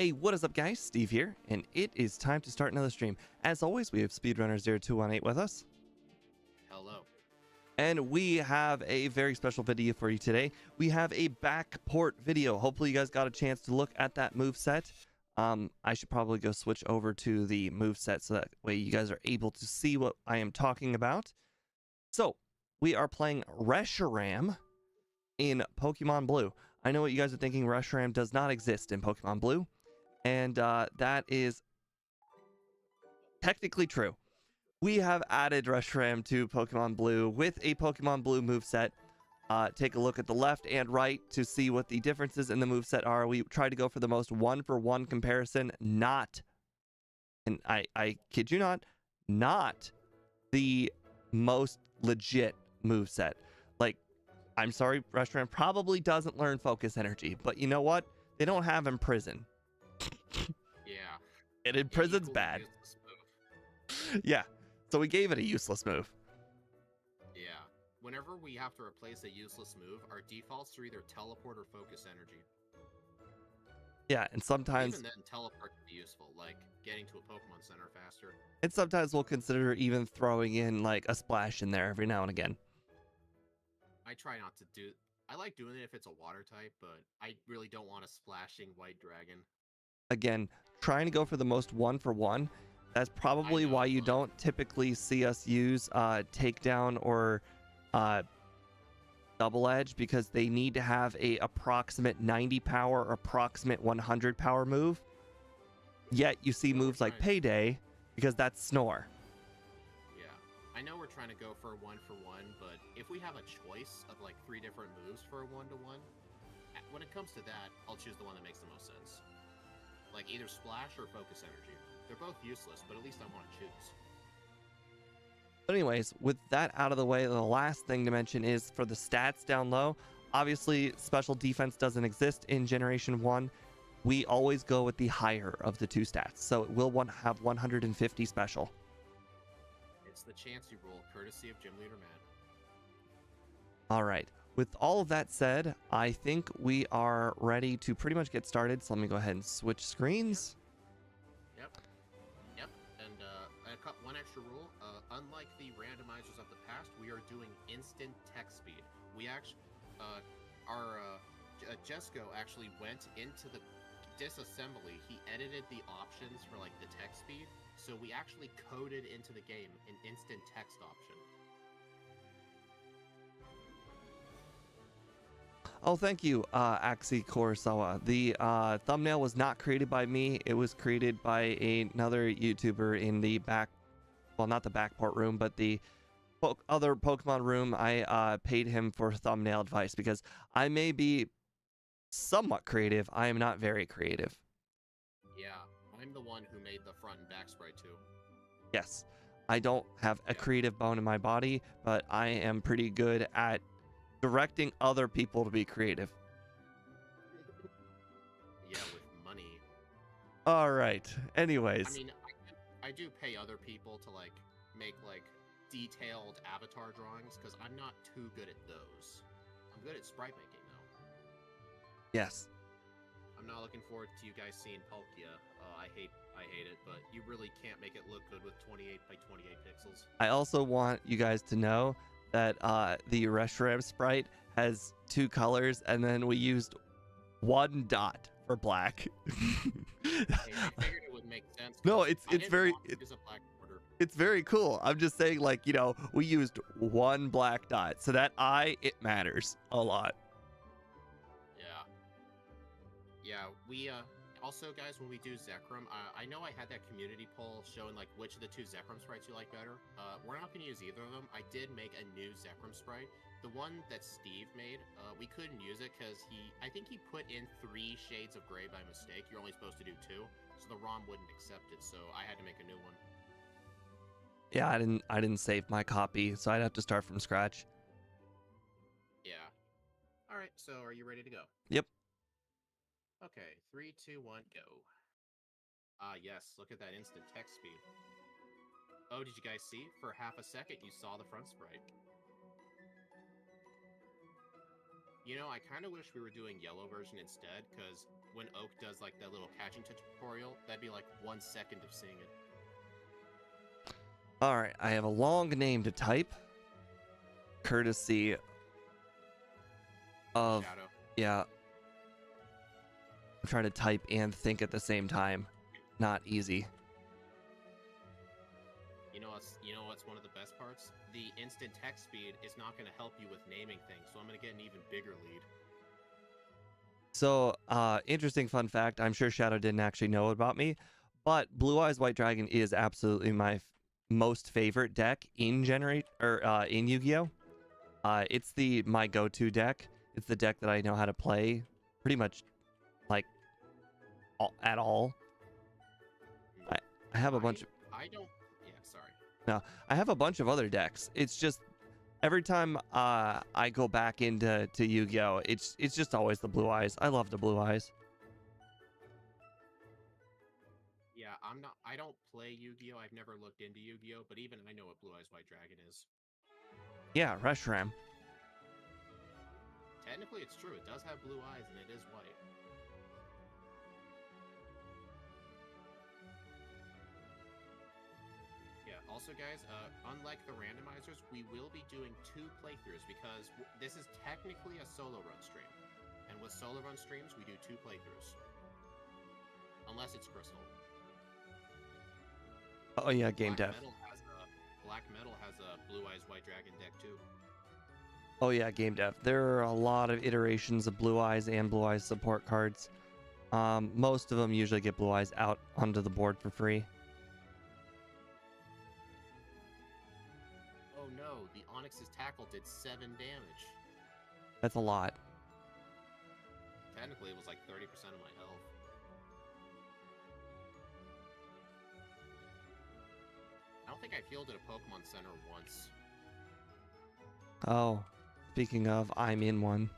Hey, what is up, guys? Steve here, and it is time to start another stream. As always, we have Speedrunner0218 with us, Hello. and we have a very special video for you today. We have a backport video. Hopefully, you guys got a chance to look at that moveset. I should probably go switch over to the moveset so that way you guys are able to see what I am talking about. So, we are playing Reshiram in Pokemon Blue. I know what you guys are thinking. Reshiram does not exist in Pokemon Blue. And that is technically true. We have added Reshiram to Pokemon Blue with a Pokemon Blue moveset. Take a look at the left and right to see what the differences in the moveset are. We tried to go for the most one-for-one comparison, not, and I kid you not the most legit moveset. Like, I'm sorry, Reshiram probably doesn't learn Focus Energy, but you know what? They don't have Imprison. Yeah. And Imprison's bad. Yeah. So we gave it a useless move. Yeah. Whenever we have to replace a useless move, our defaults are either teleport or focus energy. Yeah, and sometimes even then teleport can be useful, like getting to a Pokemon Center faster. And sometimes we'll consider even throwing in like a splash in there every now and again. I try not to do I like doing it if it's a water type, but I really don't want a splashing white dragon. Again, trying to go for the most one-for-one. That's probably why you don't typically see us use takedown or double edge, because they need to have a approximate 90 power or approximate 100 power move. Yet you see moves like Payday, because that's Snore. Yeah, I know we're trying to go for a one-for-one, but if we have a choice of like 3 different moves for a one-to-one, when it comes to that, I'll choose the one that makes the most sense. Like either Splash or Focus Energy. They're both useless, but at least I want to choose. But anyways, with that out of the way, the last thing to mention is for the stats down low. Obviously, special defense doesn't exist in Generation 1. We always go with the higher of the 2 stats. So it will have 150 special. It's the Chansey rule, courtesy of Gym Leader Matt. All right. With all of that said, I think we are ready to pretty much get started. So let me go ahead and switch screens. Yep. And one extra rule. Unlike the randomizers of the past, we are doing instant text speed. We actually, Jesco actually went into the disassembly. He edited the options for like the text speed. So we actually coded into the game an instant text option. Oh, thank you, Axie Kurosawa. The thumbnail was not created by me. It was created by another YouTuber in the not the backport room, but the other Pokemon room. I paid him for thumbnail advice because I may be somewhat creative. I am not very creative. Yeah, I'm the one who made the front and back sprite too. Yes, I don't have a creative bone in my body, but I am pretty good at directing other people to be creative. Yeah, with money. All right. Anyways. I mean, I do pay other people to like make like detailed avatar drawings because I'm not too good at those. I'm good at sprite making though. Yes. I'm not looking forward to you guys seeing Palkia. I hate it, but you really can't make it look good with 28 by 28 pixels. I also want you guys to know that the Reshiram sprite has 2 colors, and then we used 1 dot for black. Hey, I figured it would make sense. No, it's very it's very cool. I'm just saying, like, you know, we used 1 black dot, so that it matters a lot. Yeah, we also, guys, when we do Zekrom, I know I had that community poll showing like which of the 2 Zekrom sprites you like better. We're not going to use either of them. I did make a new Zekrom sprite. The one that Steve made, we couldn't use it because I think he put in 3 shades of gray by mistake. You're only supposed to do 2, so the ROM wouldn't accept it, so I had to make a new one. Yeah, I didn't save my copy, so I'd have to start from scratch. Yeah. All right, so are you ready to go? Yep. Okay, 3, 2, 1, go. Yes, look at that instant text speed. Oh, did you guys see? For half a second, you saw the front sprite. You know, I kind of wish we were doing yellow version instead, because when Oak does like that little catching tutorial, that'd be like 1 second of seeing it. All right, I have a long name to type, courtesy of Shadow. yeah. I'm trying to type and think at the same time. Not easy. You know what's one of the best parts? The instant text speed is not going to help you with naming things, so I'm going to get an even bigger lead. So, interesting fun fact. I'm sure Shadow didn't actually know about me, but Blue Eyes White Dragon is absolutely my most favorite deck in in Yu-Gi-Oh. It's my go-to deck. It's the deck that I know how to play pretty much like at all. I have a bunch of I don't. Yeah, sorry. no, I have a bunch of other decks. It's just every time I go back into Yu-Gi-Oh, it's just always the Blue Eyes. I love the Blue Eyes. Yeah, I don't play Yu-Gi-Oh. I've never looked into Yu-Gi-Oh, but even I know what Blue Eyes White Dragon is. Yeah, Reshiram. Technically, it's true. It does have blue eyes, and it is white. Yeah, also, guys, unlike the randomizers, we will be doing 2 playthroughs because this is technically a solo run stream. And with solo run streams, we do 2 playthroughs. Unless it's Crystal. Oh yeah, Game Dev. Black Metal has a Blue Eyes White Dragon deck too. Oh yeah, Game Dev. There are a lot of iterations of Blue Eyes and Blue Eyes support cards. Most of them usually get Blue Eyes out onto the board for free. Oh no, the Onyx's tackle did 7 damage. That's a lot. Technically, it was like 30% of my health. I don't think I fielded a Pokemon Center once. Oh, speaking of, I'm in one.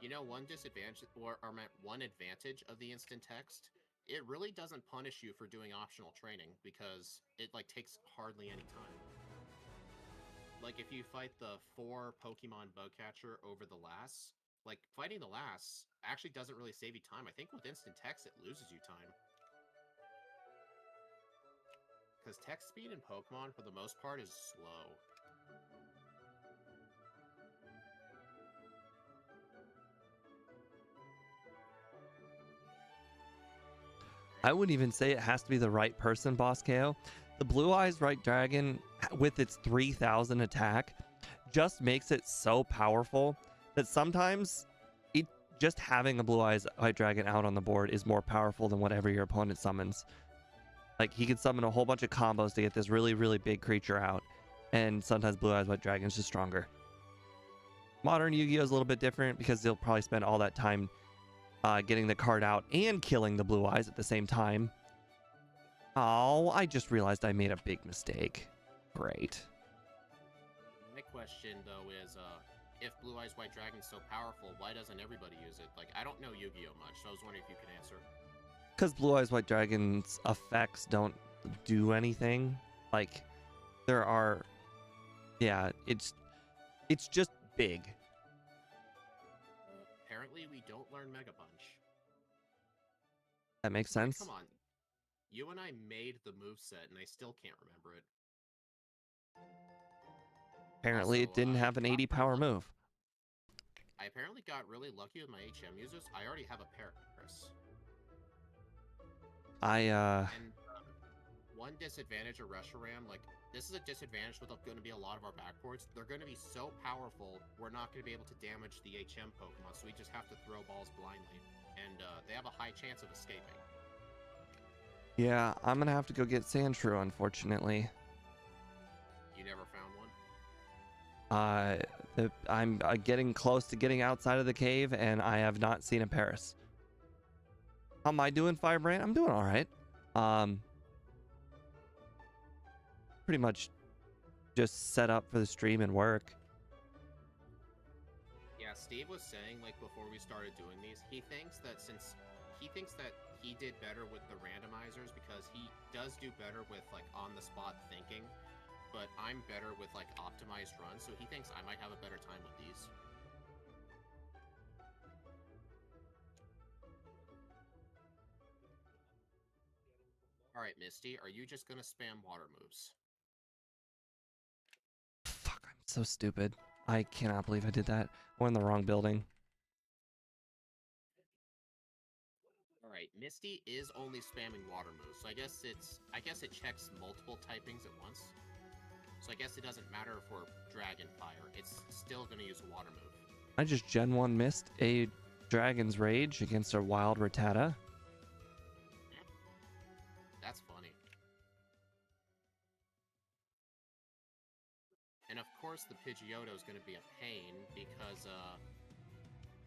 You know, one disadvantage, or one advantage of the instant text, it really doesn't punish you for doing optional training because it like takes hardly any time. Like if you fight the 4 Pokemon Bowcatcher over the Lass, like fighting the Lass actually doesn't really save you time. I think with instant text it loses you time. Because text speed in Pokemon, for the most part, is slow. I wouldn't even say it has to be the right person, Boss KO. The Blue Eyes White Dragon, with its 3000 attack, just makes it so powerful that sometimes just having a Blue Eyes White Dragon out on the board is more powerful than whatever your opponent summons. Like, he can summon a whole bunch of combos to get this really, really big creature out. And sometimes Blue Eyes White Dragon is just stronger. Modern Yu-Gi-Oh! Is a little bit different because they'll probably spend all that time getting the card out and killing the Blue Eyes at the same time. Oh, I just realized I made a big mistake. Great. My question, though, is if Blue Eyes White Dragon's so powerful, why doesn't everybody use it? Like, I don't know Yu-Gi-Oh! Much, so I was wondering if you could answer. Because Blue Eyes White Dragon's effects don't do anything. Like, there are... Yeah, it's just big. Apparently, we don't learn Mega Punch. That makes sense. Like, come on. You and I made the moveset, and I still can't remember it. Apparently, Also, it didn't have an 80 power move. I apparently got really lucky with my HM users. I already have a Paris. And one disadvantage of Reshiram, like, this is a disadvantage with going to be a lot of our backboards. They're going to be so powerful, we're not going to be able to damage the HM Pokemon, so we just have to throw balls blindly. And they have a high chance of escaping. Yeah, I'm going to have to go get Sandshrew, unfortunately. You never found one? I'm getting close to getting outside of the cave, and I have not seen a Paris. How am I doing, Firebrand? I'm doing all right. Pretty much just set up for the stream and work. Yeah, Steve was saying, like, before we started doing these, he thinks that he did better with the randomizers because he does do better with, like, on-the-spot thinking. but I'm better with like optimized runs, so he thinks I might have a better time with these. All right, Misty, are you just gonna spam water moves? Fuck, I'm so stupid. I cannot believe I did that. We're in the wrong building. All right, Misty is only spamming water moves, so I guess it checks multiple typings at once. So I guess it doesn't matter for Dragon Fire. It's still gonna use a water move. I just Gen 1 missed a Dragon's Rage against a Wild Rattata. That's funny. And of course the Pidgeotto is gonna be a pain because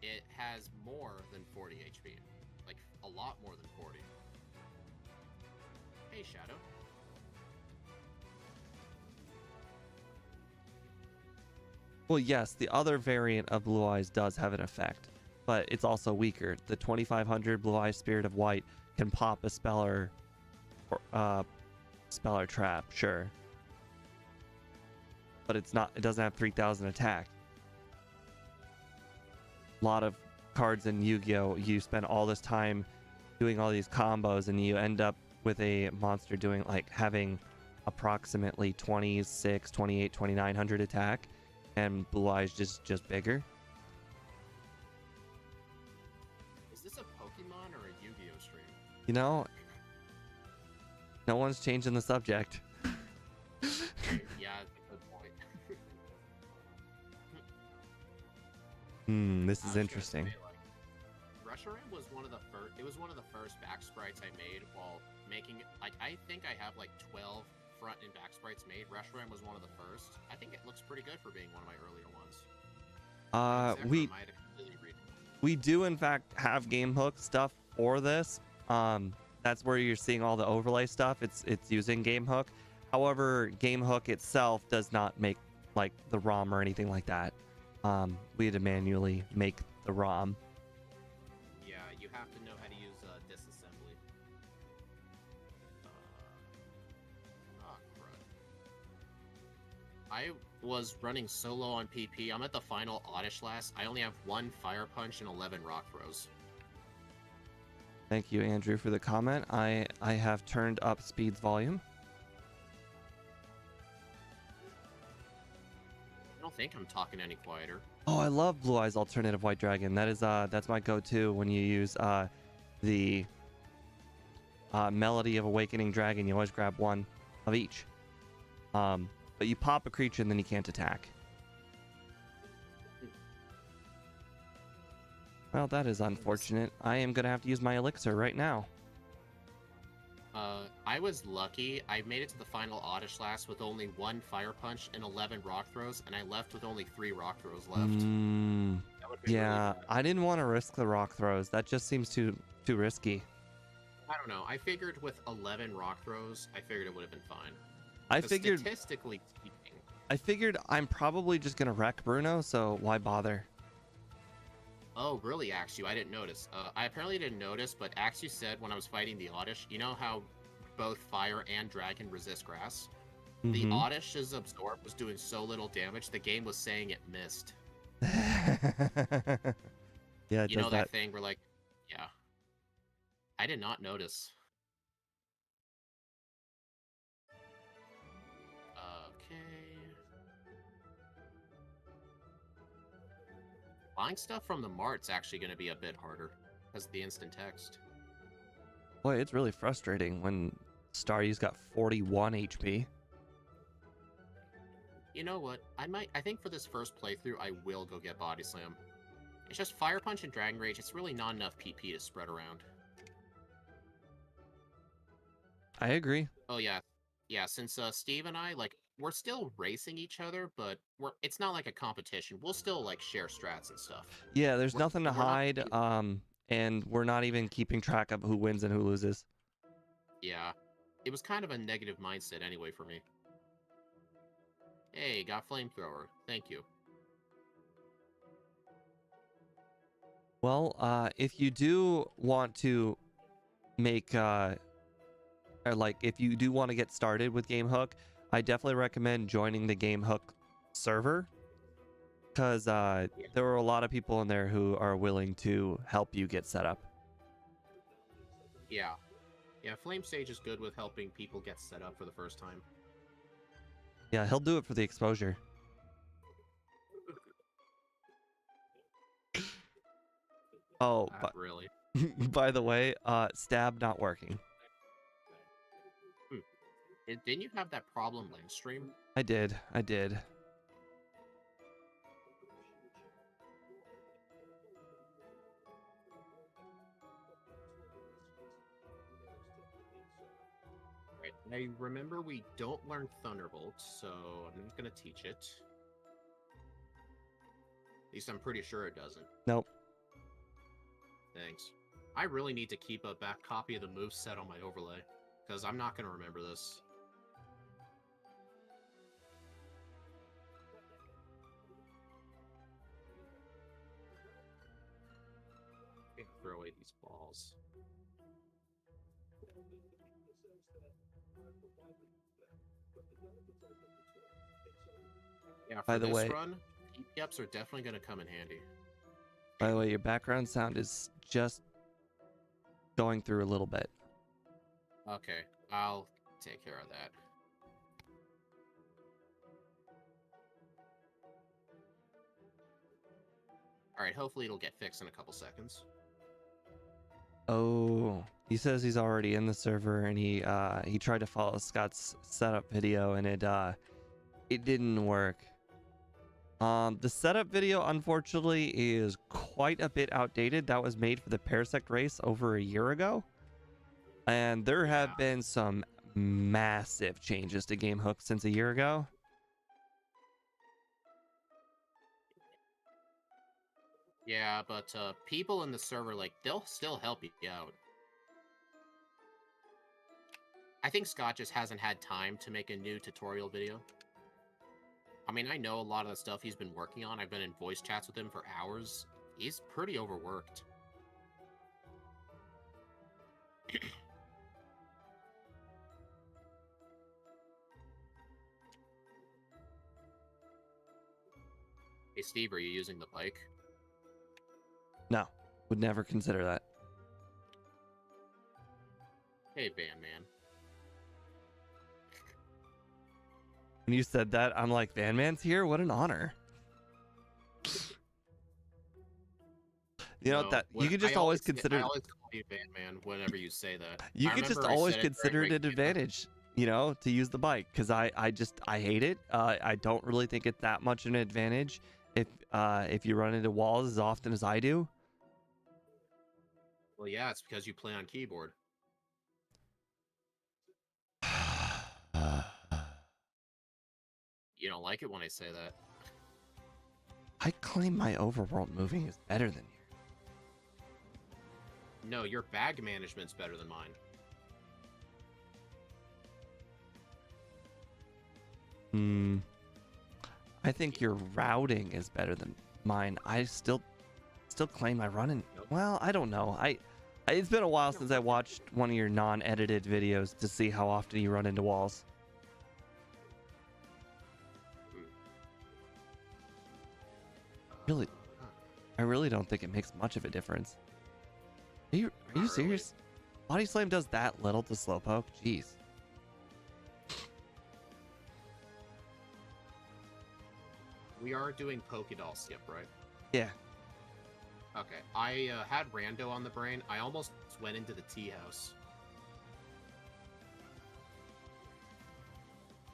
it has more than 40 HP. Like, a lot more than 40. Hey, Shadow. Well, yes, the other variant of Blue Eyes does have an effect, but it's also weaker. The 2500 Blue Eyes Spirit of White can pop a Speller Trap, sure. But it doesn't have 3000 attack. A lot of cards in Yu-Gi-Oh! You spend all this time doing all these combos and you end up with a monster doing like having approximately 26, 28, 2900 attack, and Blue Eyes just bigger. Is this a Pokemon or a Yu-Gi-Oh! Stream? You know, no one's changing the subject. Yeah, that's a good point. This is interesting. Say, like, Reshiram was one of the first. It was one of the first back sprites I made while making. Like, I think I have like 12 front and back sprites made. Reshiram was one of the first. I think it looks pretty good for being one of my earlier ones. We do in fact have game hook stuff for this. That's where you're seeing all the overlay stuff. It's using game hook. However, game hook itself does not make like the ROM or anything like that. We had to manually make the ROM. Yeah, you have to know how to use disassembly. Oh, crud. I was running solo on PP. I'm at the final Oddish last. I only have 1 Fire Punch and 11 Rock Throws. Thank you, Andrew, for the comment. I have turned up Speed's volume. I don't think I'm talking any quieter. Oh, I love Blue Eyes Alternative White Dragon. That's my go-to when you use the Melody of Awakening Dragon. You always grab one of each. But you pop a creature and then you can't attack. Well, that is unfortunate. I am gonna have to use my elixir right now. I was lucky. I made it to the final Oddish last with only 1 Fire Punch and 11 Rock Throws, and I left with only 3 Rock Throws left. Yeah, really I didn't want to risk the Rock Throws. That just seems too risky. I don't know. I figured with 11 Rock Throws, I figured it would have been fine. I figured Statistically speaking, I'm probably just gonna wreck Bruno, so why bother? Oh, really, Axu? I didn't notice. I apparently didn't notice, but Axu said when I was fighting the Oddish, you know how both Fire and Dragon resist Grass? The Oddish's Absorb was doing so little damage, the game was saying it missed. Yeah, it you does know that thing where, like, yeah. I did not notice. Okay. Buying stuff from the mart's actually going to be a bit harder because of the instant text. Boy, it's really frustrating when Staryu's got 41 HP. You know what? I think for this first playthrough, I will go get Body Slam. It's just Fire Punch and Dragon Rage. It's really not enough PP to spread around. I agree. Oh, yeah. Yeah, since Steve and I, like, we're still racing each other, but it's not like a competition. We'll still, like, share strats and stuff. Yeah, there's nothing to hide, and we're not even keeping track of who wins and who loses. Yeah. It was kind of a negative mindset anyway for me. Hey, got Flamethrower. Thank you. Well, if you do want to make, or like, if you do want to get started with Game Hook, I definitely recommend joining the Game Hook server because there were a lot of people in there who are willing to help you get set up. Yeah. Yeah, Flame Sage is good with helping people get set up for the first time. Yeah, he'll do it for the exposure. Oh, but really. by the way, stab not working. Didn't you have that problem last stream? I did. Right. I remember we don't learn Thunderbolt, so I'm not gonna teach it. At least I'm pretty sure it doesn't. Nope. Thanks. I really need to keep a back copy of the moveset on my overlay, because I'm not gonna remember this. Okay, throw away these balls. Yeah, By for the this way, run, PPups are definitely going to come in handy. By the way, your background sound is just going through a little bit. Okay, I'll take care of that. Alright, hopefully it'll get fixed in a couple seconds. Oh, he says he's already in the server and he tried to follow Scott's setup video and it didn't work. The setup video unfortunately is quite a bit outdated. That was made for the Parasect race over a year ago. And there have been some massive changes to Game Hook since a year ago. Yeah, but people in the server, like, they'll still help you out. I think Scott just hasn't had time to make a new tutorial video. I mean, I know a lot of the stuff he's been working on. I've been in voice chats with him for hours. He's pretty overworked. Hey, Steve, are you using the bike? No, would never consider that. Hey, Van-Man. When you said that, I'm like, Van Man's here? What an honor. You know, that you could just always consider. I always call you Van-Man whenever you say that. You could just always consider it an advantage, you know, to use the bike, because I hate it. I don't really think it's that much an advantage if you run into walls as often as I do. Well, yeah, it's because you play on keyboard. You don't like it when I say that. I claim my overworld moving is better than yours. No, your bag management's better than mine. I think your routing is better than mine. I still claim I run in. Nope. Well, I don't know. It's been a while since I watched one of your non-edited videos to see how often you run into walls. Really, I really don't think it makes much of a difference. Are you serious? Body Slam does that little to Slowpoke? Jeez. We are doing Pokedoll skip, right? Yeah. Okay. I had Rando on the brain. I almost went into the tea house.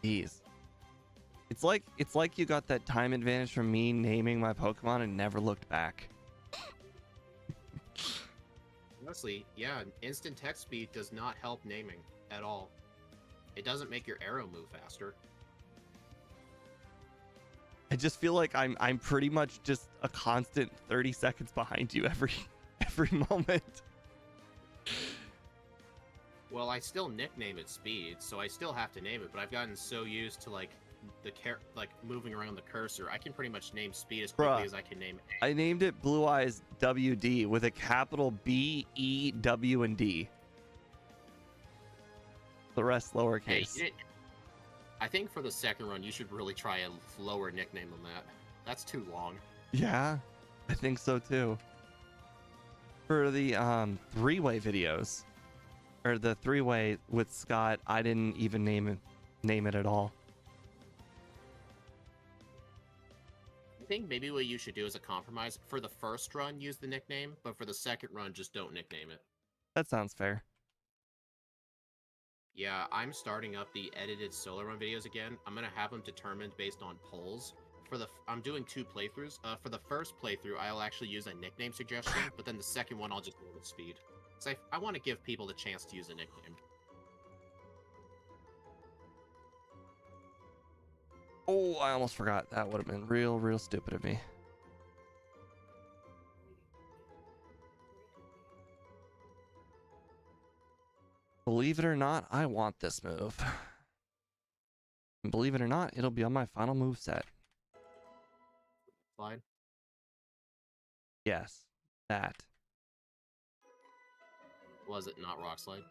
Jeez. It's like you got that time advantage from me naming my Pokemon and never looked back. Honestly, yeah, instant text speed does not help naming at all. It doesn't make your arrow move faster. I just feel like I'm pretty much just a constant 30 seconds behind you every moment. Well, I still nickname it speed, so I still have to name it, but I've gotten so used to like moving around the cursor, I can pretty much name speed as quickly as I can name A. I named it Blue Eyes WD with a capital B, E, W, and D. The rest lowercase. Hey, I think for the second run, you should really try a lower nickname than that. That's too long. Yeah, I think so too. For the three-way videos, or the three-way with Scott, I didn't even name it at all. I think maybe what you should do as a compromise, for the first run, use the nickname, but for the second run, just don't nickname it. That sounds fair. Yeah, I'm starting up the edited solo run videos again. I'm gonna have them determined based on polls. I'm doing 2 playthroughs. For the first playthrough, I'll actually use a nickname suggestion, but then the second one, I'll just go with speed. So I want to give people the chance to use a nickname. Oh, I almost forgot. That would have been real stupid of me. Believe it or not, I want this move. And believe it or not, it'll be on my final move set. Slide. Yes, that. Was it not rock slide?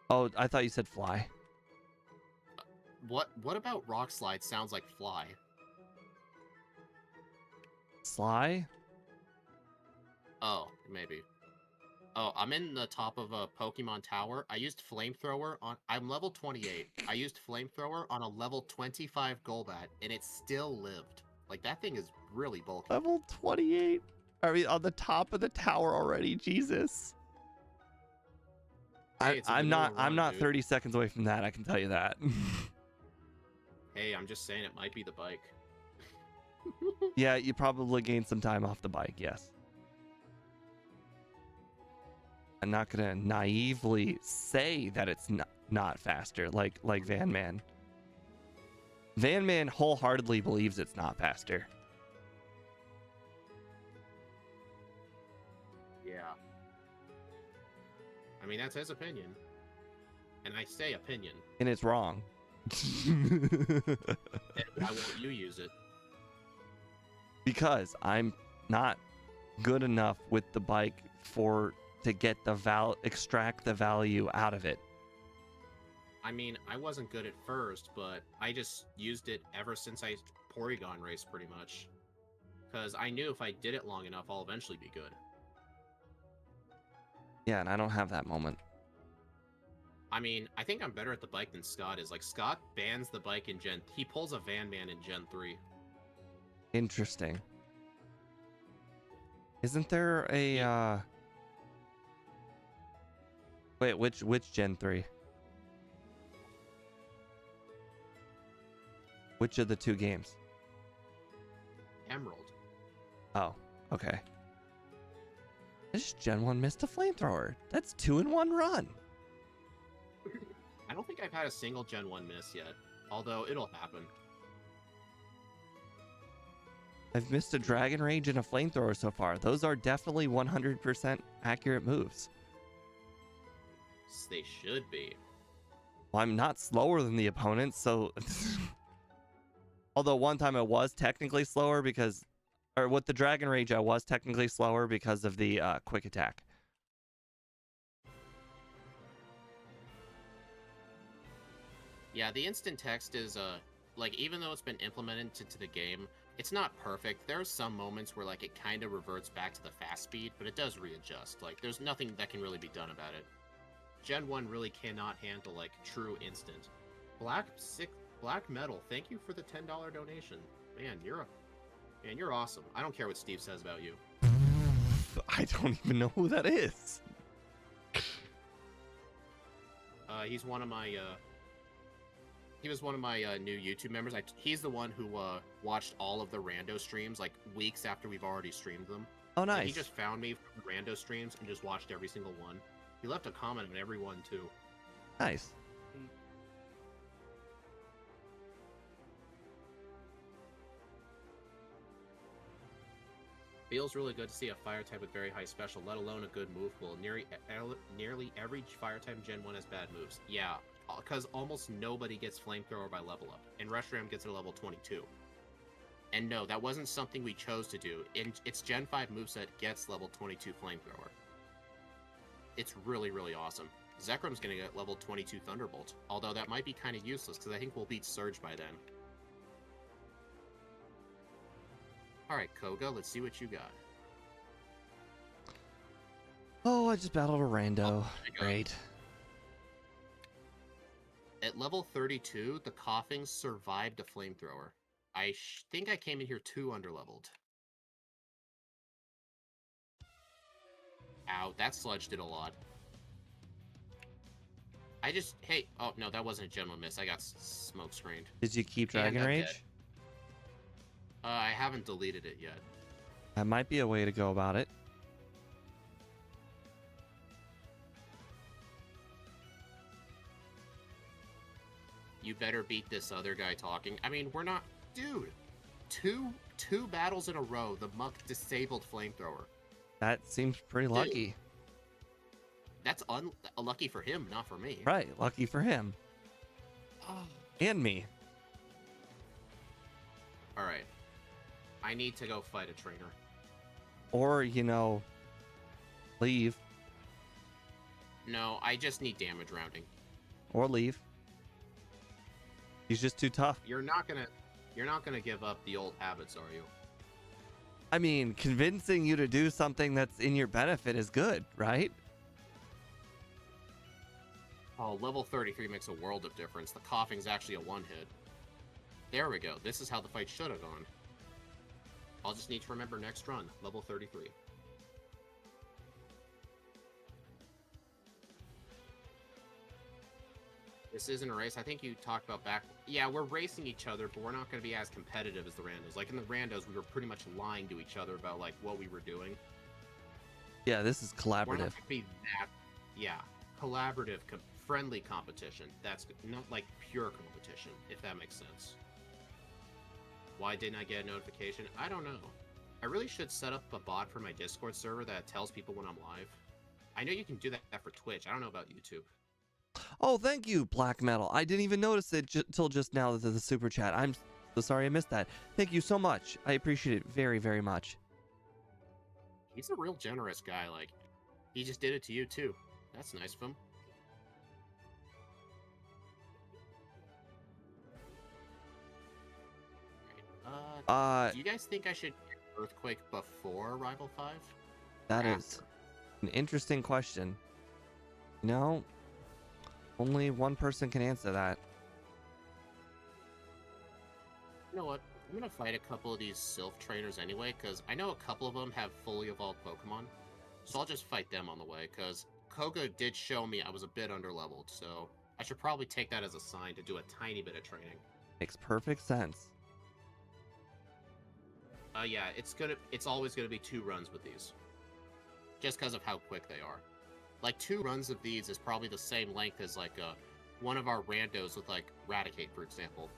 Oh, I thought you said fly. What about rock slide sounds like fly? Sly? Oh, maybe. Oh, I'm in the top of a Pokemon tower. I used flamethrower on. I'm level 28. I used flamethrower on a level 25 Golbat, and it still lived. Like, that thing is really bulky. Level 28? Are we on the top of the tower already? Jesus. Hey, I'm not 30 seconds away from that, I can tell you that. Hey, I'm just saying it might be the bike. Yeah, you probably gained some time off the bike, yes. I'm not gonna naively say that it's not faster, like Van Man. Van Man wholeheartedly believes it's not faster. Yeah. I mean, that's his opinion. And I say opinion. And it's wrong. And why won't you use it? Because I'm not good enough with the bike to get the extract the value out of it. I mean, I wasn't good at first, but I just used it ever since I Porygon raced pretty much. Because I knew if I did it long enough, I'll eventually be good. Yeah, and I don't have that moment. I mean, I think I'm better at the bike than Scott is. Like, Scott bans the bike in Gen... He pulls a Van Man in Gen 3. Interesting. Isn't there a Wait, which Gen 3? Which of the two games? Emerald. Oh, okay. This Gen 1 missed a flamethrower. That's 2 in 1 run. I don't think I've had a single Gen 1 miss yet. Although, it'll happen. I've missed a Dragon Rage and a flamethrower so far. Those are definitely 100% accurate moves. They should be. Well, I'm not slower than the opponent, so... Although one time I was technically slower because... Or with the Dragon Rage, I was technically slower because of the quick attack. Yeah, the instant text is, like, even though it's been implemented into the game, it's not perfect. There are some moments where, like, it kind of reverts back to the fast speed, but it does readjust. Like, there's nothing that can really be done about it. Gen 1 really cannot handle, like, true instant. Black Metal, thank you for the $10 donation. Man, you're awesome. I don't care what Steve says about you. I don't even know who that is. He's one of my, he was one of my new YouTube members. He's the one who watched all of the rando streams like weeks after we've already streamed them. Oh, nice. And he just found me from rando streams and just watched every single one. He left a comment on every one too. Nice. Feels really good to see a fire type with very high special, let alone a good move pool. Nearly every fire type Gen 1 has bad moves. Yeah, because almost nobody gets flamethrower by level up, and Reshiram gets it at level 22. And no, that wasn't something we chose to do. Its Gen 5 moveset gets level 22 flamethrower. It's really, really awesome. Zekrum's gonna get level 22 Thunderbolt. Although that might be kind of useless, because I think we'll beat Surge by then. Alright, Koga, let's see what you got. Oh, I just battled a rando. Great. At level 32, the Coughing survived a Flamethrower. I think I came in here 2 underleveled. Ow, that sludge did a lot. Hey, oh no, that wasn't a general miss. I got smoke screened. Did you keep Dragon Rage? I haven't deleted it yet. That might be a way to go about it. You better beat this other guy talking. I mean, we're not... Dude! Two battles in a row, the Muck disabled Flamethrower. That seems pretty lucky. That's unlucky for him, not for me. Right, lucky for him. Oh. And me. Alright. I need to go fight a trainer. Or, you know, leave. No, I just need damage rounding. Or leave. He's just too tough. You're not gonna give up the old habits, are you? I mean, convincing you to do something that's in your benefit is good, right? Oh, level 33 makes a world of difference. The Coughing's actually a one-hit. There we go. This is how the fight should have gone. I'll just need to remember next run, level 33. This isn't a race. I think you talked about back... Yeah, we're racing each other, but we're not going to be as competitive as the randos. Like, in the randos, we were pretty much lying to each other about, like, what we were doing. Yeah, this is collaborative. We're not going to be that... Yeah, collaborative, friendly competition. That's not, like, pure competition, if that makes sense. Why didn't I get a notification? I don't know. I really should set up a bot for my Discord server that tells people when I'm live. I know you can do that for Twitch. I don't know about YouTube. Oh, thank you, Black Metal. I didn't even notice it till just now that the super chat. I'm so sorry I missed that. Thank you so much. I appreciate it very, very much. He's a real generous guy. Like, he just did it to you, too. That's nice of him. Do you guys think I should get Earthquake before Rival 5? That is an interesting question. No, only one person can answer that. You know what? I'm going to fight a couple of these Sylph trainers anyway, because I know a couple of them have fully evolved Pokemon. So I'll just fight them on the way, because Koga did show me I was a bit underleveled, so I should probably take that as a sign to do a tiny bit of training. Makes perfect sense. Yeah, it's always gonna be 2 runs with these. Just because of how quick they are. Like, 2 runs of these is probably the same length as, like, one of our randos with, like, Raticate, for example.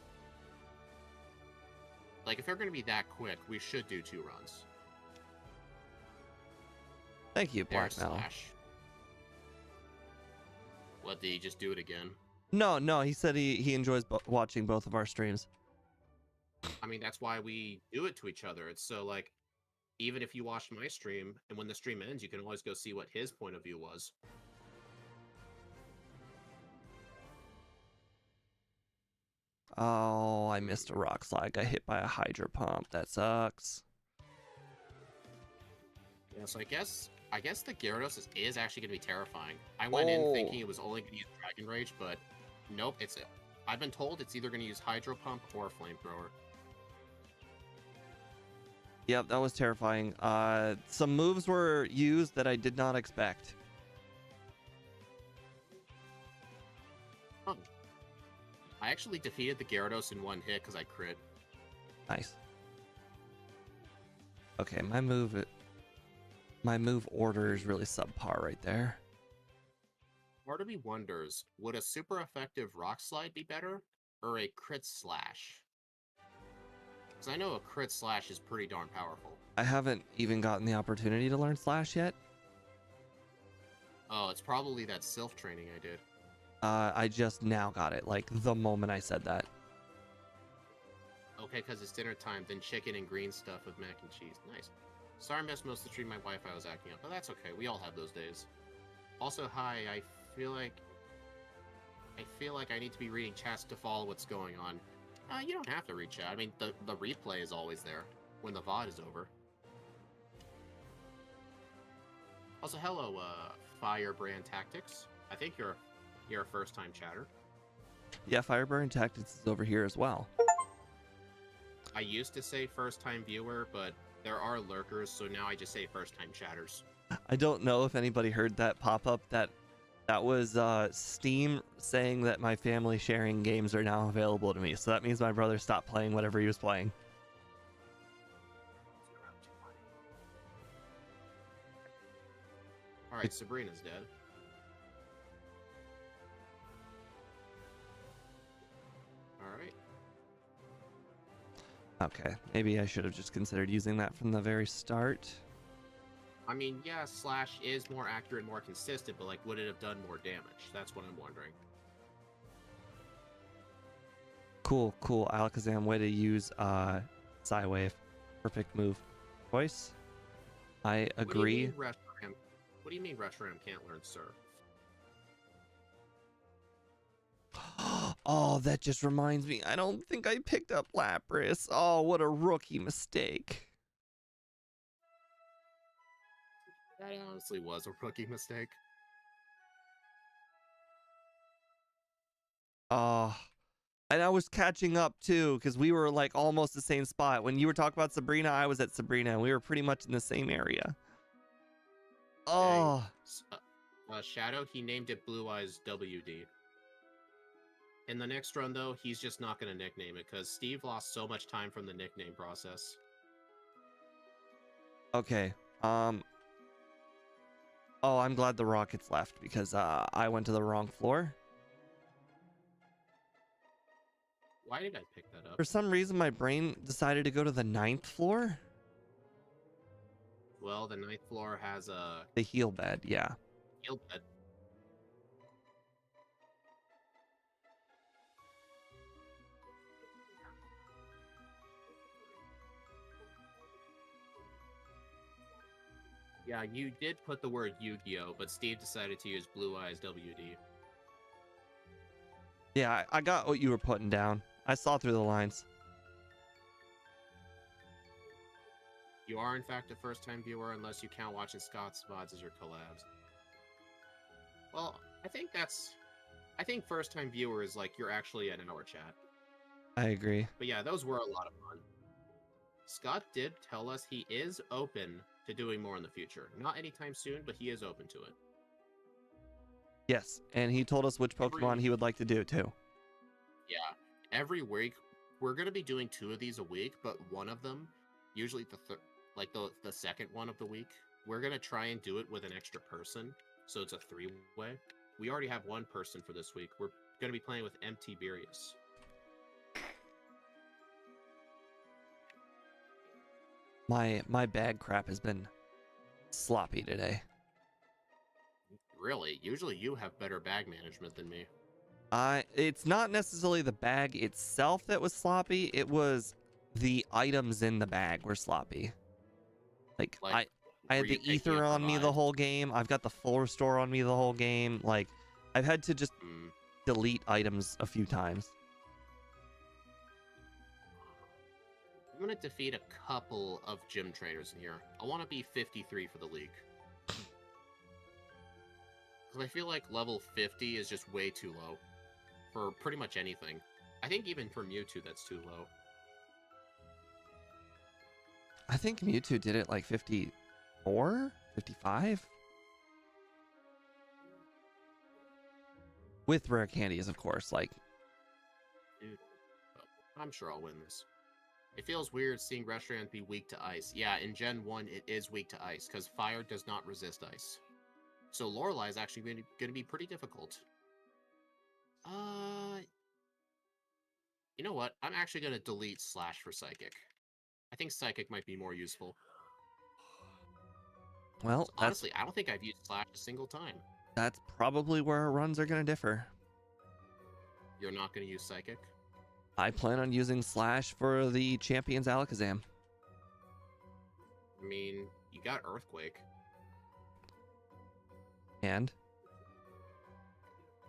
Like, if they're gonna be that quick, we should do 2 runs. Thank you, Black Metal. What, did he just do it again? No, he said he enjoys watching both of our streams. I mean, that's why we do it to each other. It's so, like, even if you watched my stream, and when the stream ends, you can always go see what his point of view was. Oh, I missed a rock slide. Got hit by a Hydro Pump. That sucks. Yeah, so I guess the Gyarados is actually going to be terrifying. I went in thinking it was only going to use Dragon Rage, but nope. I've been told it's either going to use Hydro Pump or Flamethrower. Yep, that was terrifying. Some moves were used that I did not expect. Huh. I actually defeated the Gyarados in 1 hit because I crit. Nice. Okay, my move order is really subpar right there. Part of me wonders, would a super effective Rock Slide be better, or a Crit Slash? Because I know a Crit Slash is pretty darn powerful. I haven't even gotten the opportunity to learn Slash yet. Oh, it's probably that Sylph training I did. I just now got it, like the moment I said that. Okay, because it's dinner time, then chicken and green stuff with mac and cheese. Nice. Sorry I missed most of the stream, my Wi-Fi was acting up, but that's okay, we all have those days. Also, hi, I feel like I need to be reading chats to follow what's going on. You don't have to read chat. I mean, the replay is always there when the VOD is over. Also, hello, Firebrand Tactics. I think you're a first-time chatter. Yeah, Fireburn Tactics is over here as well. I used to say first-time viewer, but there are lurkers, so now I just say first-time chatters. I don't know if anybody heard that pop up. That was Steam saying that my family sharing games are now available to me. So that means my brother stopped playing whatever he was playing. Alright, Sabrina's dead. Alright. Okay, maybe I should have just considered using that from the very start. I mean, yeah, Slash is more accurate, more consistent, but, like, would it have done more damage? That's what I'm wondering. Cool. Alakazam, way to use Psywave. Perfect move. Choice. I agree. What do you mean Reshiram can't learn Surf? Oh, that just reminds me. I don't think I picked up Lapras. Oh, what a rookie mistake. That honestly was a rookie mistake. Oh, and I was catching up too, because we were like almost the same spot. When you were talking about Sabrina, I was at Sabrina, and we were pretty much in the same area. Oh. Shadow, he named it Blue Eyes WD. In the next run, though, he's just not going to nickname it, because Steve lost so much time from the nickname process. Okay. Oh, I'm glad the Rockets left, because I went to the wrong floor. Why did I pick that up? For some reason, my brain decided to go to the 9th floor. Well, the 9th floor has a... The heal bed, yeah. Heal bed. Yeah, you did put the word Yu-Gi-Oh, but Steve decided to use Blue Eyes WD. Yeah, I got what you were putting down. I saw through the lines. You are, in fact, a first-time viewer unless you count watching Scott's VODs as your collabs. Well, I think first-time viewer is like you're actually in our chat. I agree. But yeah, those were a lot of fun. Scott did tell us he is open to doing more in the future. Not anytime soon, but he is open to it. Yes, and he told us which Pokemon he would like to do too. Yeah, every week we're gonna be doing 2 of these a week, but one of them, usually the second one of the week, we're gonna try and do it with an extra person, so it's a 3-way. We already have 1 person for this week. We're gonna be playing with MT Birius. My bag crap has been sloppy today. Really? Usually you have better bag management than me. It's not necessarily the bag itself that was sloppy. It was the items in the bag were sloppy. Like I had the ether on me the whole game. I've got the full restore on me the whole game. Like I've had to just delete items a few times. I'm going to defeat a couple of gym trainers in here. I want to be 53 for the league. Because I feel like level 50 is just way too low. For pretty much anything. I think even for Mewtwo that's too low. I think Mewtwo did it like 54? 55? With rare candies, of course. Like, dude, I'm sure I'll win this. It feels weird seeing Reshiram be weak to ice. Yeah, in Gen 1, it is weak to ice, because fire does not resist ice. So Lorelei is actually going to be pretty difficult. You know what? I'm actually going to delete Slash for Psychic. I think Psychic might be more useful. Well, honestly, I don't think I've used Slash a single time. That's probably where our runs are going to differ. You're not going to use Psychic? I plan on using Slash for the Champions Alakazam. I mean, you got Earthquake. And?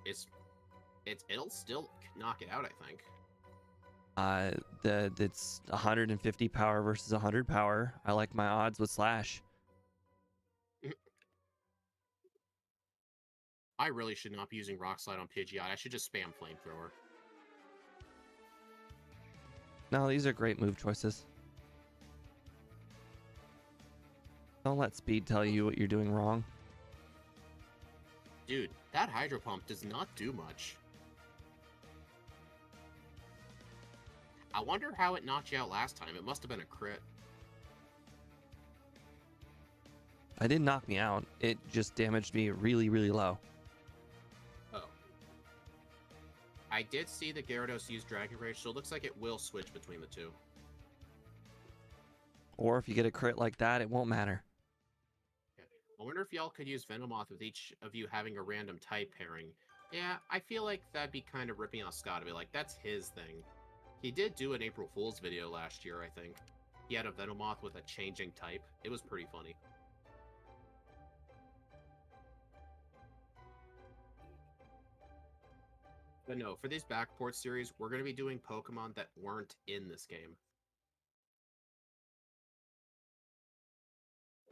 It'll still knock it out, I think. It's 150 power versus 100 power. I like my odds with Slash. I really should not be using Rock Slide on Pidgeot. I should just spam Flamethrower. No, these are great move choices. Don't let speed tell you what you're doing wrong. Dude, that Hydro Pump does not do much. I wonder how it knocked you out last time. It must have been a crit. It didn't knock me out. It just damaged me really, really low. Oh. I did see the Gyarados use Dragon Rage, so it looks like it will switch between the two. Or if you get a crit like that, it won't matter. I wonder if y'all could use Venomoth with each of you having a random type pairing. Yeah, I feel like that'd be kind of ripping off Scott to be like, that's his thing. He did do an April Fool's video last year, I think. He had a Venomoth with a changing type. It was pretty funny. But no, for these backport series, we're going to be doing Pokemon that weren't in this game.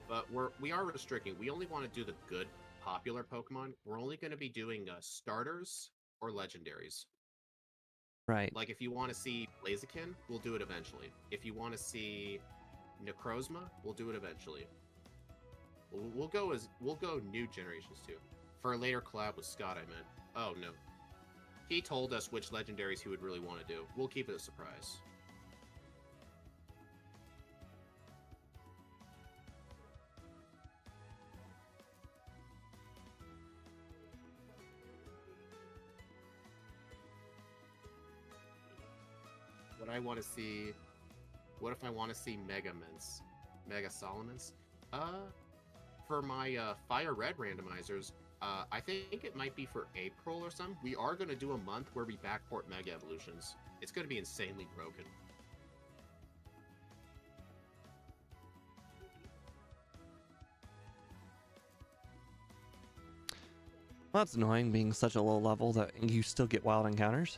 But we are restricting. We only want to do the good, popular Pokemon. We're only going to be doing starters or legendaries. Right. Like, if you want to see Blaziken, we'll do it eventually. If you want to see Necrozma, we'll do it eventually. We'll go new generations too. For a later collab with Scott, I meant. Oh, no. He told us which legendaries he would really want to do. We'll keep it a surprise. What I want to see... What if I want to see Mega Solomons? For my Fire Red randomizers, I think it might be for April or something. We are going to do a month where we backport Mega Evolutions. It's going to be insanely broken. Well, that's annoying being such a low level that you still get wild encounters.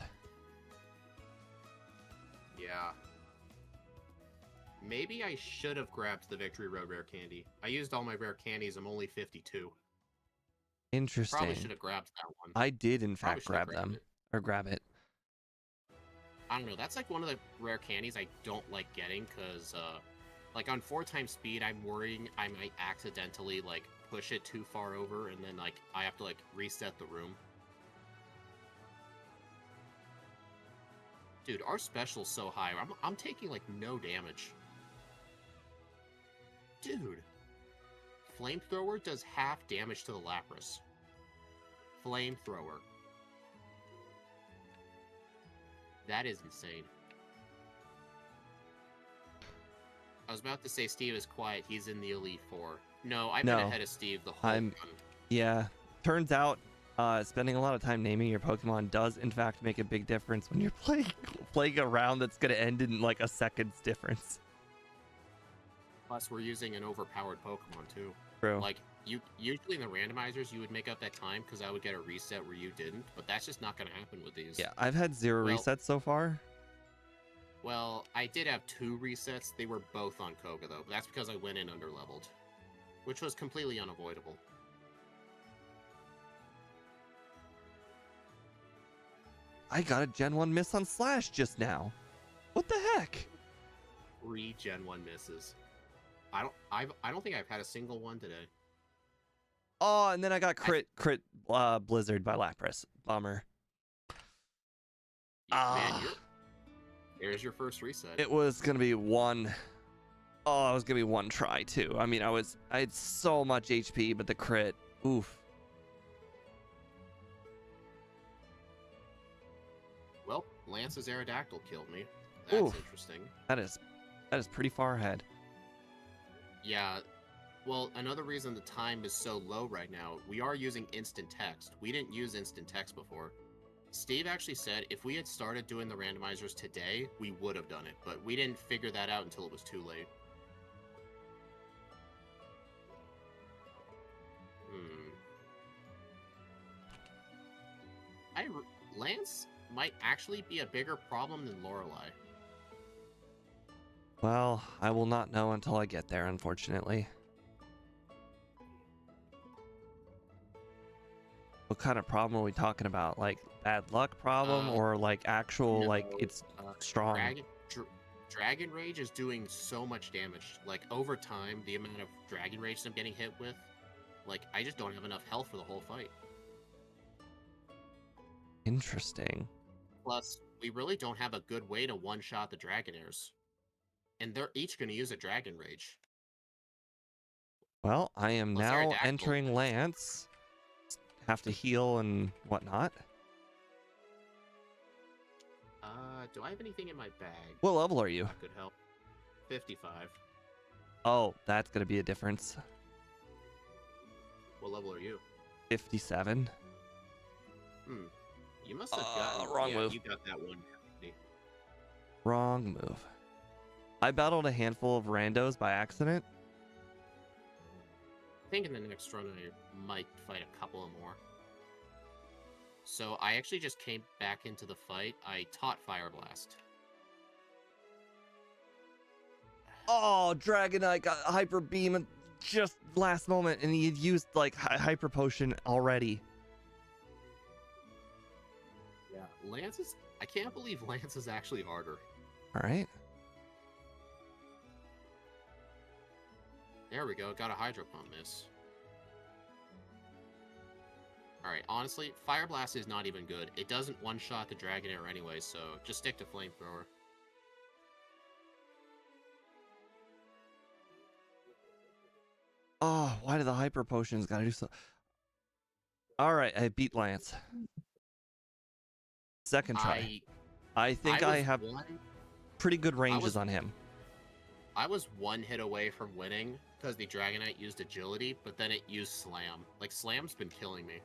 Yeah. Maybe I should have grabbed the Victory Road rare candy. I used all my rare candies. I'm only 52. Interesting. Probably should have grabbed that one. I did, in fact, Grab it. I don't know. That's like one of the rare candies I don't like getting because, like on 4x speed, I'm worrying I might accidentally like push it too far over, and then like I have to like reset the room. Dude, our special's so high. I'm taking like no damage. Dude, Flamethrower does half damage to the Lapras. Flamethrower. That is insane. I was about to say Steve is quiet. He's in the Elite Four. No, I've been ahead of Steve the whole time. Yeah. Turns out, spending a lot of time naming your Pokemon does, in fact, make a big difference when you're playing a round that's going to end in like a second's difference. Plus, we're using an overpowered Pokemon, too. True. Like, usually in the randomizers, you would make up that time because I would get a reset where you didn't, but that's just not going to happen with these. Yeah, I've had 0 resets so far. Well, I did have 2 resets. They were both on Koga, though. But that's because I went in underleveled, which was completely unavoidable. I got a Gen 1 miss on Slash just now. What the heck? 3 Gen 1 misses. I don't think I've had a single one today. Oh, and then I got crit Blizzard by Lapras. Bummer. Man, there's your first reset. It was gonna be one. Oh, it was gonna be one try too. I mean, I had so much HP, but the crit, oof. Well, Lance's Aerodactyl killed me. That's interesting. That is pretty far ahead. Yeah. Well, another reason the time is so low right now, we are using instant text. We didn't use instant text before. Steve actually said if we had started doing the randomizers today, we would have done it, but we didn't figure that out until it was too late. Lance might actually be a bigger problem than Lorelei. Well, I will not know until I get there, unfortunately. What kind of problem are we talking about? Like bad luck problem or like actual No, like it's strong? Dragon Rage is doing so much damage. Like over time, the amount of Dragon Rage I'm getting hit with, like I just don't have enough health for the whole fight. Interesting. Plus, we really don't have a good way to one-shot the Dragonairs. And they're each going to use a Dragon Rage. Well, I am Plus, now entering Lance. Have to heal and whatnot. Do I have anything in my bag? What level are you? That could help. 55. Oh, that's gonna be a difference. What level are you? 57. You must have gotten... wrong move. You got that one. Wrong move. I battled a handful of randos by accident. I think in the next run I might fight a couple more. So I actually just came back into the fight. I taught Fire Blast. Oh, Dragonite got Hyper Beam at just last moment, and he had used like Hyper Potion already. Yeah, Lance is... I can't believe Lance is actually harder. All right. There we go. Got a Hydro Pump miss. Alright, honestly, Fire Blast is not even good. It doesn't one-shot the Dragonair anyway, so just stick to Flamethrower. Oh, why do the Hyper Potions gotta do so? Alright, I beat Lance. Second try. I think I have pretty good ranges on him. I was one hit away from winning because the Dragonite used Agility, but then it used Slam. Like, Slam's been killing me.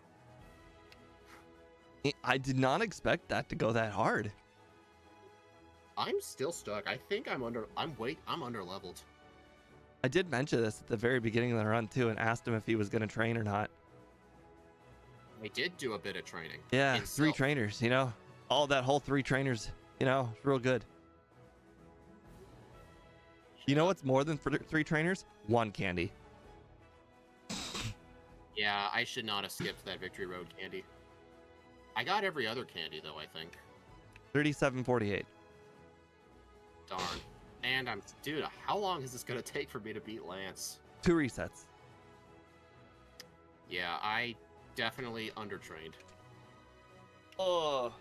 I did not expect that to go that hard. I'm still stuck. I think I'm under leveled. I did mention this at the very beginning of the run too and asked him if he was going to train or not. I did do a bit of training. Yeah, 3 trainers, you know. All that whole 3 trainers, you know, it's real good. You know what's more than 3 trainers? 1 candy. Yeah, I should not have skipped that Victory Road candy. I got every other candy, though, I think. 37.48. Darn. And dude, how long is this going to take for me to beat Lance? 2 resets. Yeah, I definitely undertrained. Oh,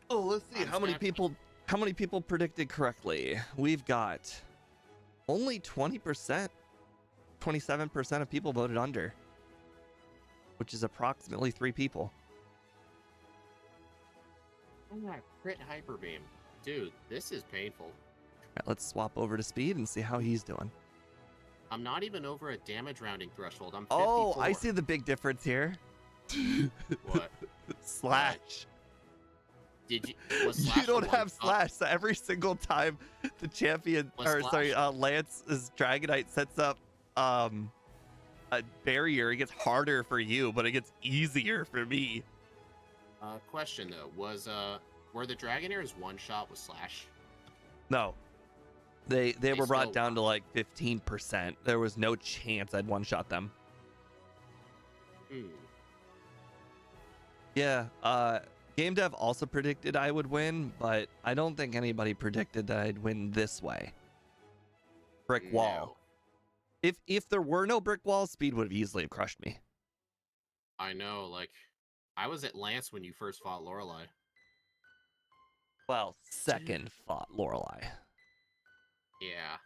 let's see how many people predicted correctly. We've got only 20%, 27% of people voted under, which is approximately 3 people. Oh my, crit Hyper Beam. Dude, this is painful. All right, let's swap over to speed and see how he's doing. I'm not even over a damage rounding threshold. I'm 54. Oh, I see the big difference here. What? Slash. Did you? Slash you don't have Slash, so every single time the champion, Lance's Dragonite sets up a barrier, it gets harder for you, but it gets easier for me. Question though, were the Dragonairs one shot with Slash? No. They were brought down to like 15%. There was no chance I'd one shot them. Yeah, Game Dev also predicted I would win, but I don't think anybody predicted that I'd win this way. Brick wall. If there were no brick wall, Speed would have easily crushed me. I know, like, I was at Lance when you first fought Lorelei. Well, second fought Lorelei. Yeah.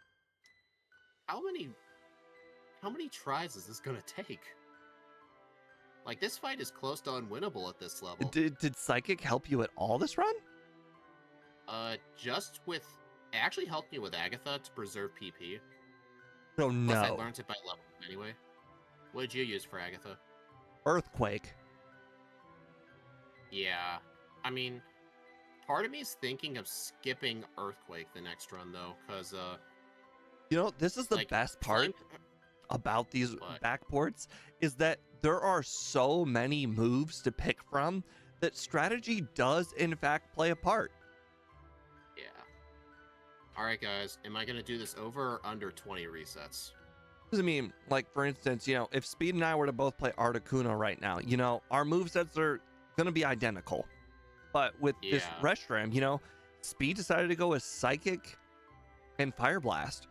How many tries is this gonna take? Like, this fight is close to unwinnable at this level. Did Psychic help you at all this run? Just with... It actually helped me with Agatha to preserve PP. Oh, no. Plus, I learned it by level anyway. What did you use for Agatha? Earthquake. Yeah. I mean, part of me is thinking of skipping Earthquake the next run, though, because, You know, this is the best part about these What? backports is that there are so many moves to pick from that strategy does in fact play a part. Yeah. All right, guys. Am I gonna do this over or under 20 resets? I mean, like for instance, if Speed and I were to both play Articuno right now, our movesets are gonna be identical. But with this Yeah. Reshiram, Speed decided to go with Psychic and Fire Blast,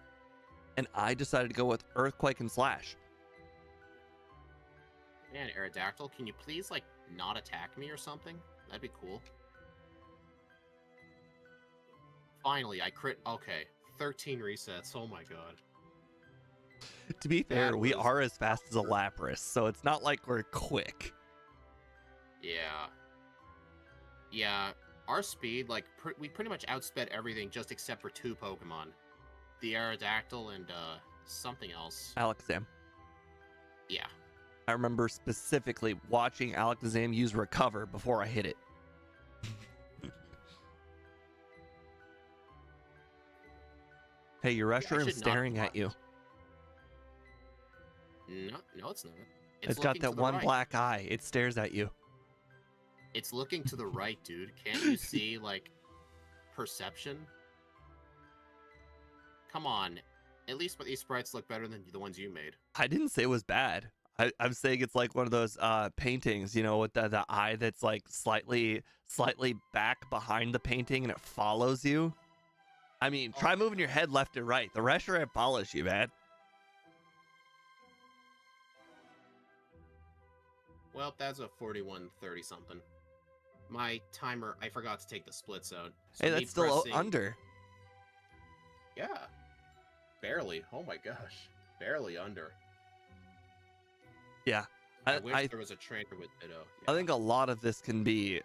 and I decided to go with Earthquake and Slash. Man, Aerodactyl, can you please like not attack me or something? That'd be cool. Finally, I crit. Okay, 13 resets. Oh my god. To be fair, That we was are as fast as a Lapras, so it's not like we're quick. Yeah. Yeah. Our speed, like, we pretty much outsped everything just except for 2 Pokemon. The Aerodactyl and, something else. Alakazam. Yeah. I remember specifically watching Alakazam use Recover before I hit it. Hey, your Reshiram's staring at you. No, it's not. It's got looking that to the one right. black eye. It stares at you. It's looking to the right, dude. Can't you see, like, perception? Come on. At least these sprites look better than the ones you made. I didn't say it was bad. I'm saying it's like one of those paintings, with the eye that's like slightly back behind the painting and it follows you. I mean, try moving your head left and right. The Reshiram follows you, man. Well, that's a 41:30 something. My timer, I forgot to take the split zone. So Hey, me that's still pressing- under. Yeah. Barely. Oh my gosh. Barely under. Yeah. I wish there was a trainer with Ditto. I think a lot of this can be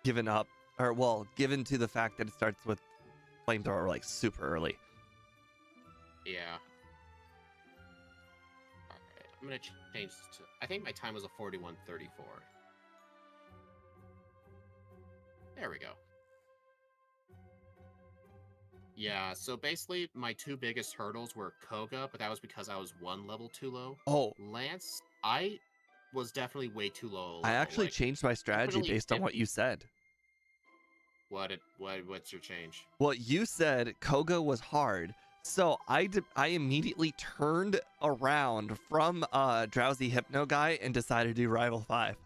given up, or well, given to the fact that it starts with Flamethrower like super early. Yeah. Alright, I'm gonna change this to... I think my time was a 41:34. There we go. Yeah, so basically my 2 biggest hurdles were Koga, but that was because I was 1 level too low. Oh, Lance, I was definitely way too low. I actually changed my strategy definitely based on what you said. What's your change? Well, you said Koga was hard, so I immediately turned around from Drowsy Hypno guy and decided to do Rival 5.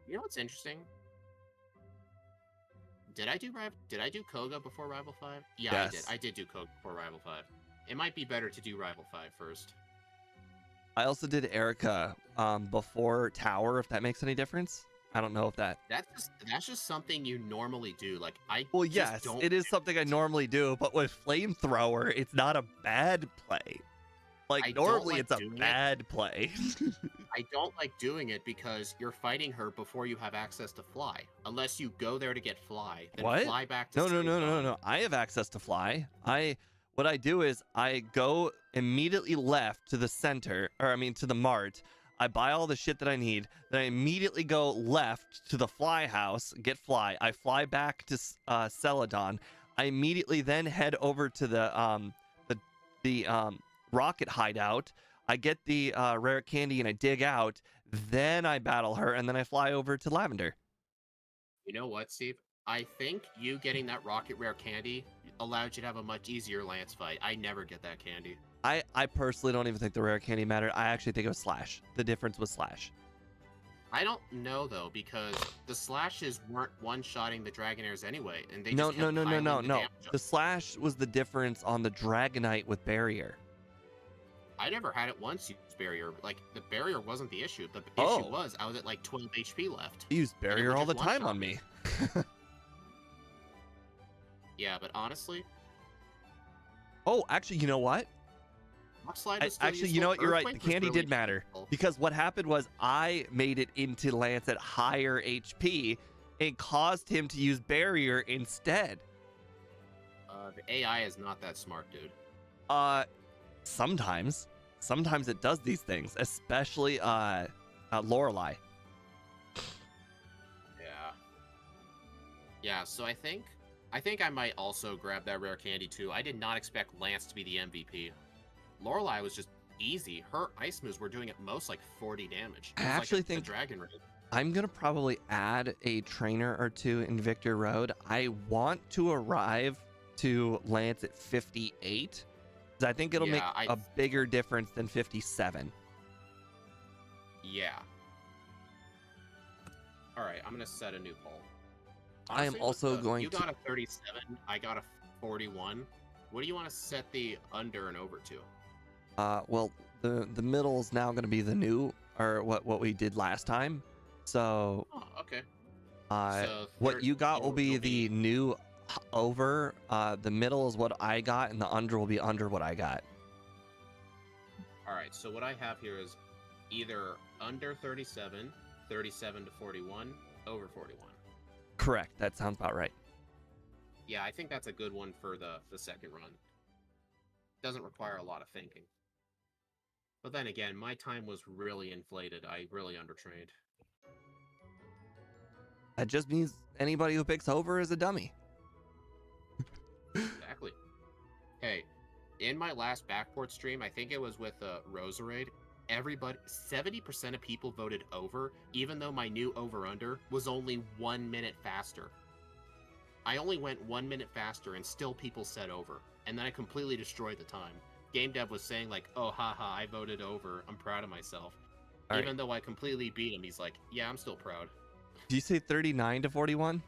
You know what's interesting? Did I do Koga before Rival 5? Yeah, Yes. I did. I did do Koga before Rival 5. It might be better to do Rival 5 first. I also did Erica before Tower, if that makes any difference. I don't know if that... That's just something you normally do. Like, Well, yes, it is something I normally do, but with Flamethrower, it's not a bad play. Like, normally it's a bad play. I don't like doing it because you're fighting her before you have access to Fly. Unless you go there to get Fly, then What? fly back to No. I have access to Fly. What I do is I go immediately left to the center, to the mart. I buy all the shit that I need. Then I immediately go left to the Fly house, get Fly. I fly back to Celadon. I immediately then head over to the Rocket hideout. I get the rare candy and I dig out. Then I battle her and then I fly over to Lavender. You know what, Steve? I think you getting that Rocket rare candy allowed you to have a much easier Lance fight. I never get that candy. I personally don't even think the rare candy mattered. I actually think it was Slash. The difference was Slash. I don't know though, because the Slashes weren't one-shotting the Dragonairs anyway, and they No. just kept piling the damage up. The Slash was the difference on the Dragonite with Barrier. I never had it once use Barrier. Like, the Barrier wasn't the issue. The issue was I was at like 12 HP left. You used Barrier all the time on me. Yeah, but honestly... Oh, actually, you know what? Actually, you know what? You're right. The candy did matter. Because what happened was I made it into Lance at higher HP and caused him to use Barrier instead. The AI is not that smart, dude. Sometimes it does these things, especially Lorelei. Yeah, so I think I might also grab that rare candy too. I did not expect Lance to be the MVP. Lorelei was just easy. Her ice moves were doing at most like 40 damage. I It was actually like a think dragon raid. I'm gonna probably add a trainer or two in Victor Road. I want to arrive to Lance at 58, because I think it'll make a bigger difference than 57. Yeah. All right, I'm gonna set a new poll. I am also going You got a 37. I got a 41. What do you want to set the under and over to? Well, the middle is now gonna be the new, or what we did last time. So, okay. So what you got will be the new over. The middle is what I got, and the under will be under what I got. All right. So what I have here is either under 37, 37 to 41, over 41. Correct. That sounds about right. Yeah, I think that's a good one for the second run. Doesn't require a lot of thinking. But then again, my time was really inflated. I really undertrained. That just means anybody who picks over is a dummy. Exactly. Hey, in my last backport stream, I think it was with Roserade, 70% of people voted over, even though my new over-under was only 1 minute faster. I only went 1 minute faster and still people said over. And then I completely destroyed the time. Game Dev was saying like, oh, haha, I voted over. I'm proud of myself. Even though I completely beat him, he's like, yeah, I'm still proud. Did you say 39 to 41?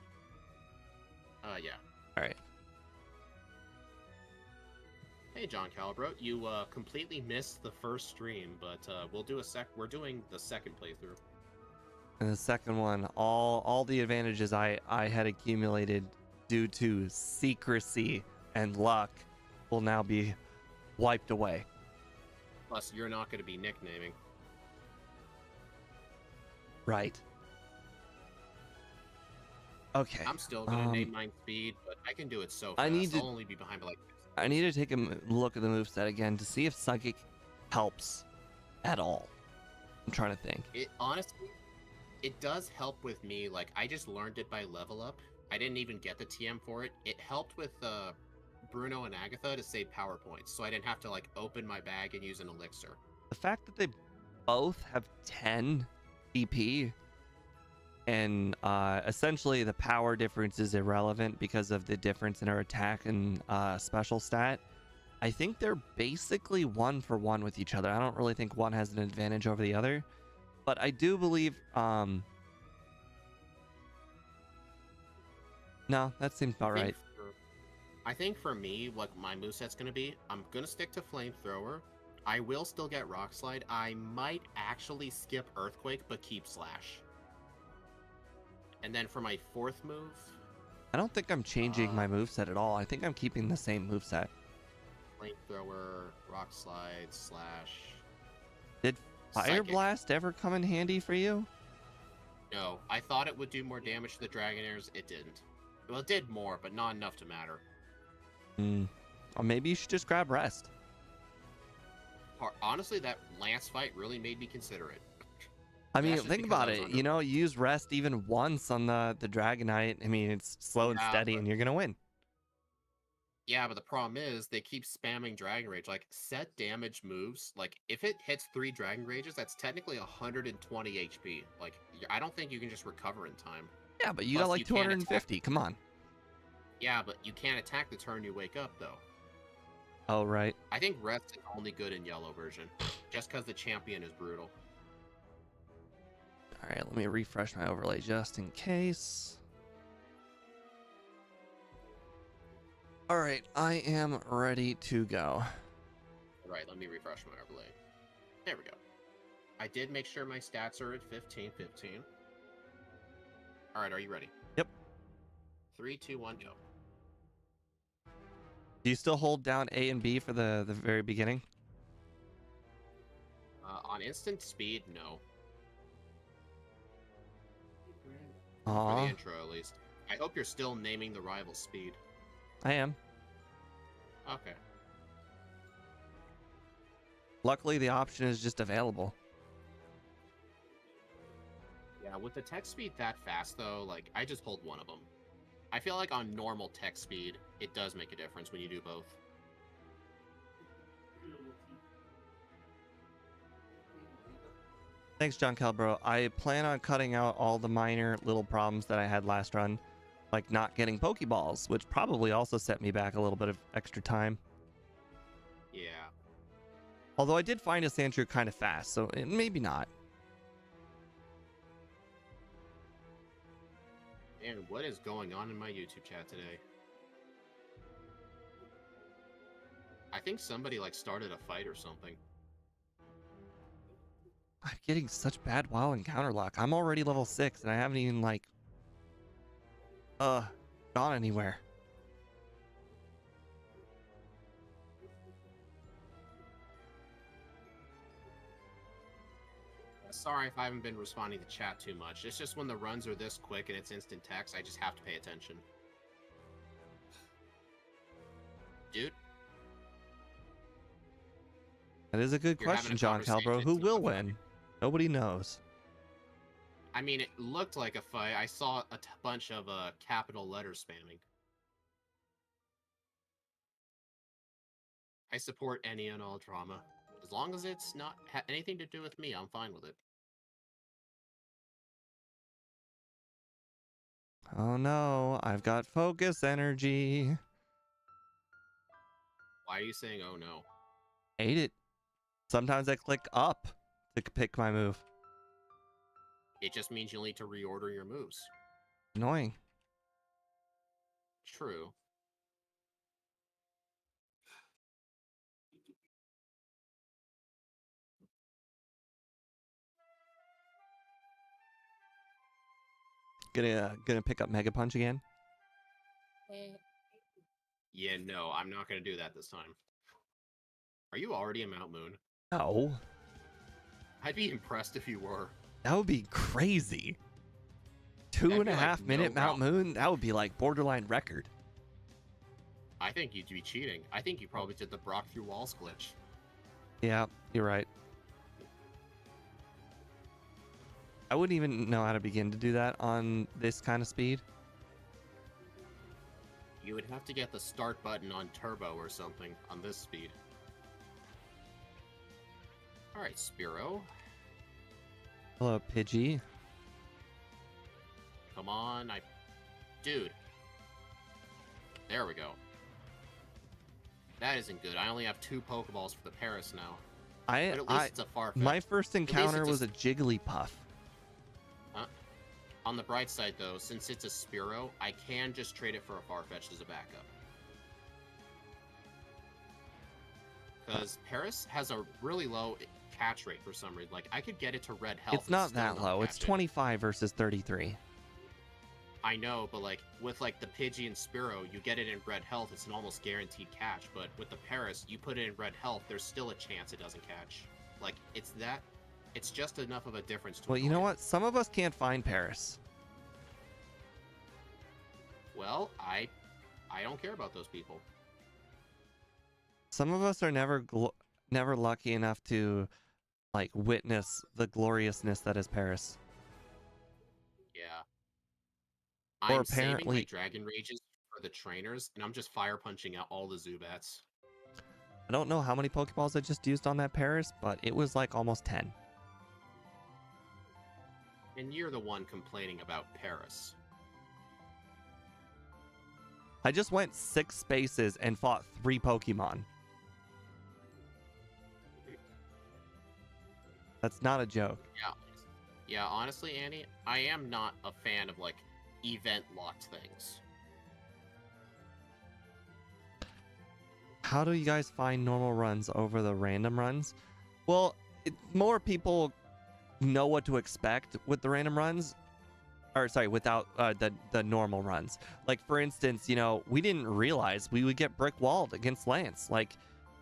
Yeah. All right. Hey, John Calibro, you completely missed the first stream, but we'll do we're doing the second playthrough. And the second one, all the advantages I had accumulated due to secrecy and luck will now be wiped away. Plus, you're not going to be nicknaming. Right. Okay. I'm still going to name mine speed, but I can do it so fast. I'll only be behind by like... I need to take a look at the moveset again to see if Psychic helps at all. I'm trying to think. Honestly, it does help with me. Like, I just learned it by level up. I didn't even get the TM for it. It helped with Bruno and Agatha to save power points, so I didn't have to like open my bag and use an elixir. The fact that they both have 10 EP and essentially the power difference is irrelevant because of the difference in her attack and special stat. I think they're basically 1 for 1 with each other. I don't really think one has an advantage over the other, but I do believe no, that seems about right. I think for me, what my moveset's going to be, I'm going to stick to Flamethrower. I will still get Rock Slide. I might actually skip Earthquake, but keep Slash. And then for my fourth move... I don't think I'm changing my moveset at all. I think I'm keeping the same moveset. Flamethrower, Rock Slide, Slash... Did Fire Blast ever come in handy for you? No. I thought it would do more damage to the Dragonairs. It didn't. Well, it did more, but not enough to matter. Or maybe you should just grab Rest. Honestly, that Lance fight really made me consider it. I mean, think about it. You know, use Rest even once on the Dragonite. I mean, it's slow and steady, and you're going to win. Yeah, but the problem is they keep spamming Dragon Rage. Like, set damage moves. Like, if it hits 3 Dragon Rages, that's technically 120 HP. Like, I don't think you can just recover in time. Yeah, but you got like 250. Come on. Yeah, but you can't attack the turn you wake up, though. Oh, right. I think Rest is only good in yellow version, just because the champion is brutal. All right, let me refresh my overlay just in case. All right, I am ready to go. All right, let me refresh my overlay. There we go. I did make sure my stats are at 15. All right, are you ready? Yep. 3, 2, 1, go. Do you still hold down A and B for the very beginning? On instant speed, no. Aww. For the intro, at least. I hope you're still naming the rival speed. I am. Okay. Luckily, the option is just available. Yeah, with the tech speed that fast, though, like, I just hold one of them. I feel like on normal tech speed, it does make a difference when you do both. Thanks, John Calbro. I plan on cutting out all the minor little problems that I had last run, like not getting Pokeballs, which probably also set me back a little bit of extra time. Yeah. Although I did find a Sandshrew kind of fast, so maybe not. And what is going on in my YouTube chat today? I think somebody like started a fight or something. I'm getting such bad WoW encounter luck. I'm already level 6 and I haven't even like gone anywhere. Sorry if I haven't been responding to chat too much. It's just when the runs are this quick and it's instant text, I just have to pay attention. Dude. That is a good question, John Calbro. Who will win? Nobody knows. I mean, it looked like a fight. I saw a bunch of capital letters spamming. I support any and all drama. As long as it's not anything to do with me, I'm fine with it. Oh no, I've got focus energy. Why are you saying, oh no? Hate it. Sometimes I click up to pick my move. It just means you'll need to reorder your moves. Annoying. True. Gonna pick up Mega Punch again? Yeah, no, I'm not gonna do that this time. Are you already in Mount Moon? No. I'd be impressed if you were. That would be crazy. 2.5 minute Mount Moon? That would be like borderline record. I think you'd be cheating. I think you probably did the Brock through walls glitch. Yeah, you're right. I wouldn't even know how to begin to do that on this kind of speed. You would have to get the start button on turbo or something on this speed. Alright, Spearow. Hello, Pidgey. Come on, Dude. There we go. That isn't good. I only have 2 Pokeballs for the Paris now. But at least it's a Farfetch. My first encounter was a Jigglypuff. On the bright side, though, since it's a Spearow, I can just trade it for a Farfetch'd as a backup. Because Paris has a really low catch rate for some reason. Like, I could get it to red health. It's not that low. It's 25 versus 33. I know, but like with like the Pidgey and Spearow, you get it in red health, it's an almost guaranteed catch. But with the Paris, you put it in red health, there's still a chance it doesn't catch. Like, it's just enough of a difference to Well, you know what? Some of us can't find Paris. Well, I don't care about those people. Some of us are never lucky enough to like witness the gloriousness that is Paris. Yeah. Or I'm apparently saving my Dragon Rages for the trainers, and I'm just fire punching out all the Zubats. I don't know how many Pokeballs I just used on that Paris, but it was like almost 10. And you're the one complaining about Paris. I just went 6 spaces and fought 3 Pokemon. That's not a joke. Yeah, honestly, Annie, I am not a fan of, like, event-locked things. How do you guys find normal runs over the random runs? Well, more people know what to expect with the random runs. Or, sorry, without the normal runs. Like, for instance, you know, we didn't realize we would get brick-walled against Lance. Like,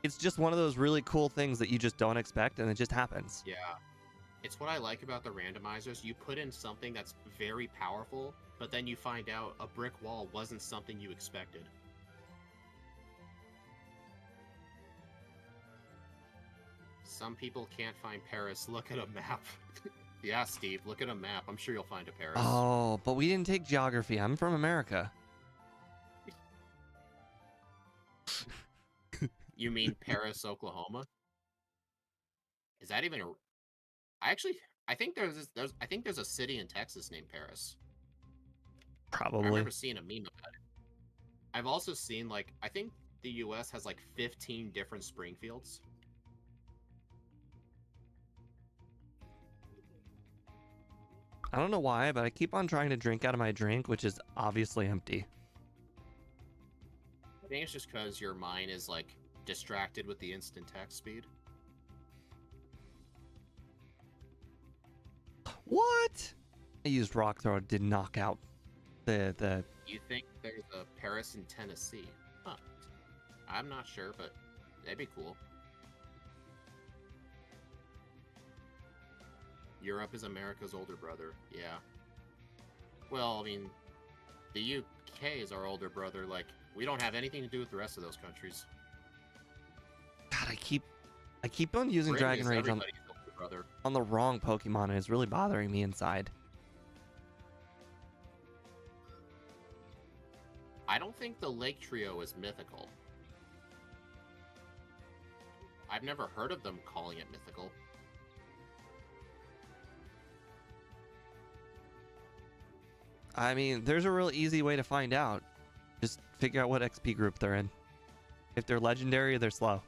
it's just one of those really cool things that you just don't expect, and it just happens. Yeah. It's what I like about the randomizers. You put in something that's very powerful, but then you find out a brick wall wasn't something you expected. Some people can't find Paris. Look at a map. Yeah, Steve, look at a map. I'm sure you'll find a Paris. Oh, but we didn't take geography. I'm from America. You mean Paris, Oklahoma? Is that even a... I think there's a city in Texas named Paris. I Probably. remember seeing a meme about it. I've also seen like I think the U.S. has like 15 different Springfields. I don't know why, but I keep on trying to drink out of my drink, which is obviously empty. I think it's just because your mind is like distracted with the instant text speed. What? I used rock throw, did knock out the You think there's a Paris in Tennessee? Huh. I'm not sure, but that'd be cool. Europe is America's older brother. Yeah. Well, I mean, the UK is our older brother. Like, we don't have anything to do with the rest of those countries. God, I keep on using Britain Dragon is Rage everybody's older brother. on the wrong Pokemon, and it's really bothering me inside. I don't think the Lake Trio is mythical. I've never heard of them calling it mythical. I mean, there's a real easy way to find out. Just figure out what XP group they're in. If they're legendary, they're slow.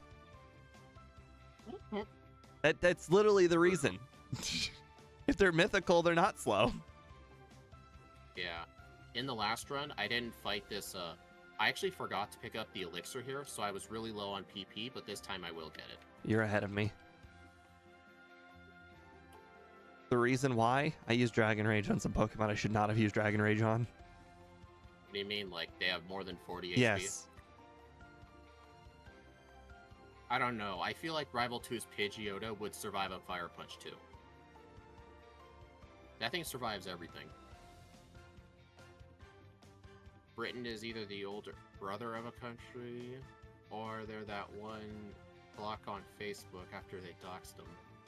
That's literally the reason. If they're mythical, they're not slow. Yeah. In the last run, I didn't fight this, I actually forgot to pick up the elixir here, so I was really low on PP, but this time I will get it. You're ahead of me. The reason why I used Dragon Rage on some Pokemon I should not have used Dragon Rage on. What do you mean, like, they have more than 40 HP? Yes. I don't know. I feel like Rival 2's Pidgeotto would survive a Fire Punch too. That thing survives everything. Britain is either the older brother of a country, or they're that one block on Facebook after they doxed them.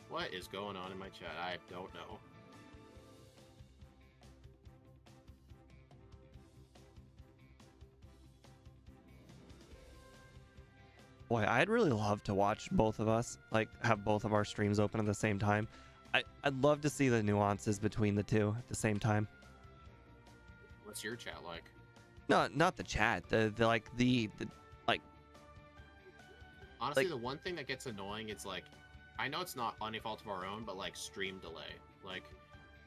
What is going on in my chat? I don't know. Boy, I'd really love to watch both of us, like have both of our streams open at the same time. I'd love to see the nuances between the two at the same time. What's your chat like? No, not the chat. The Honestly, like- the one thing that gets annoying is like, I know it's not any fault of our own, but like stream delay. Like,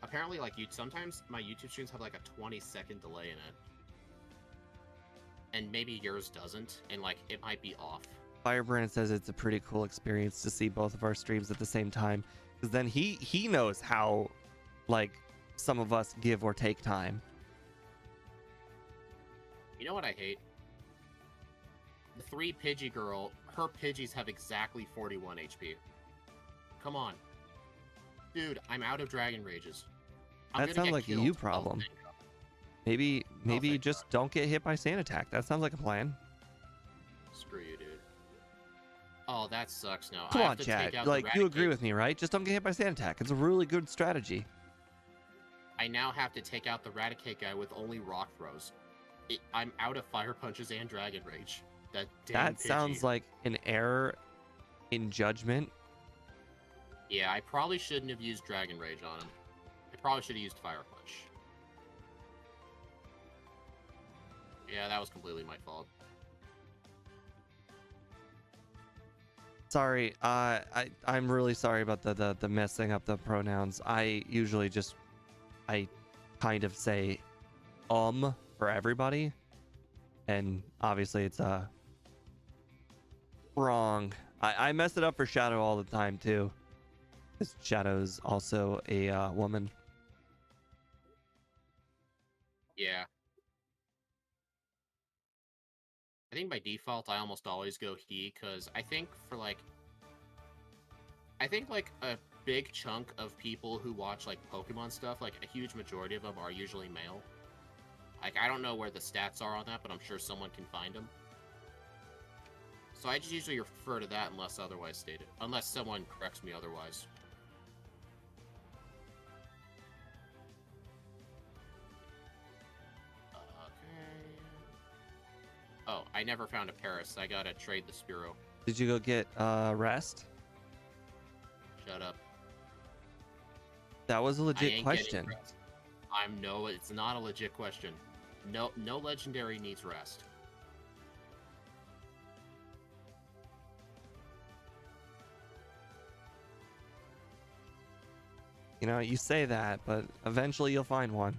apparently, like sometimes my YouTube streams have like a 20-second delay in it, and maybe yours doesn't, and like it might be off. Firebrand says it's a pretty cool experience to see both of our streams at the same time, because then he knows how, like, some of us give or take time. You know what I hate? The 3 Pidgey girl, her Pidgeys have exactly 41 HP. Come on. Dude, I'm out of Dragon Rages. That sounds like a you problem. Maybe thank just don't get hit by Sand Attack. That sounds like a plan. Screw you, dude. Oh, that sucks now. Come I on, have to take Chad. out Like, the you agree Raticate. with me, right? Just don't get hit by Sand Attack. It's a really good strategy. I now have to take out the Raticate guy with only rock throws. I'm out of Fire Punches and Dragon Rage. That damn That sounds Pidgey. like an error in judgment. Yeah, I probably shouldn't have used Dragon Rage on him. I probably should have used Fire Punch. Yeah, that was completely my fault. Sorry, I'm really sorry about the messing up the pronouns. I usually just kind of say for everybody, and obviously it's wrong. I mess it up for Shadow all the time too, because Shadow's also a woman. Yeah. I think by default I almost always go he, because I think a big chunk of people who watch like Pokemon stuff, like a huge majority of them are usually male. Like, I don't know where the stats are on that, but I'm sure someone can find them. So I just usually refer to that unless otherwise stated. Unless someone corrects me otherwise. Okay. Oh, I never found a Paris. I gotta trade the Spearow. Did you go get rest? Shut up. That was a I legit ain't question. getting rest. No, it's not a legit question. No legendary needs rest. You know, you say that, but eventually you'll find one.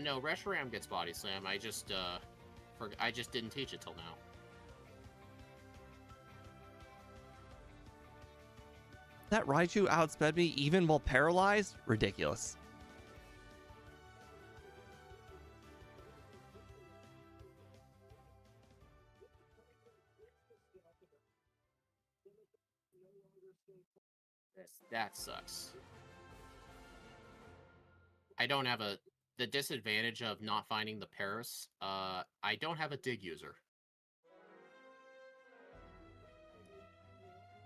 No, Reshiram gets body slam. I just didn't teach it till now. That Raichu outsped me even while paralyzed? Ridiculous. That sucks. I don't have the disadvantage of not finding the Paris. I don't have a dig user.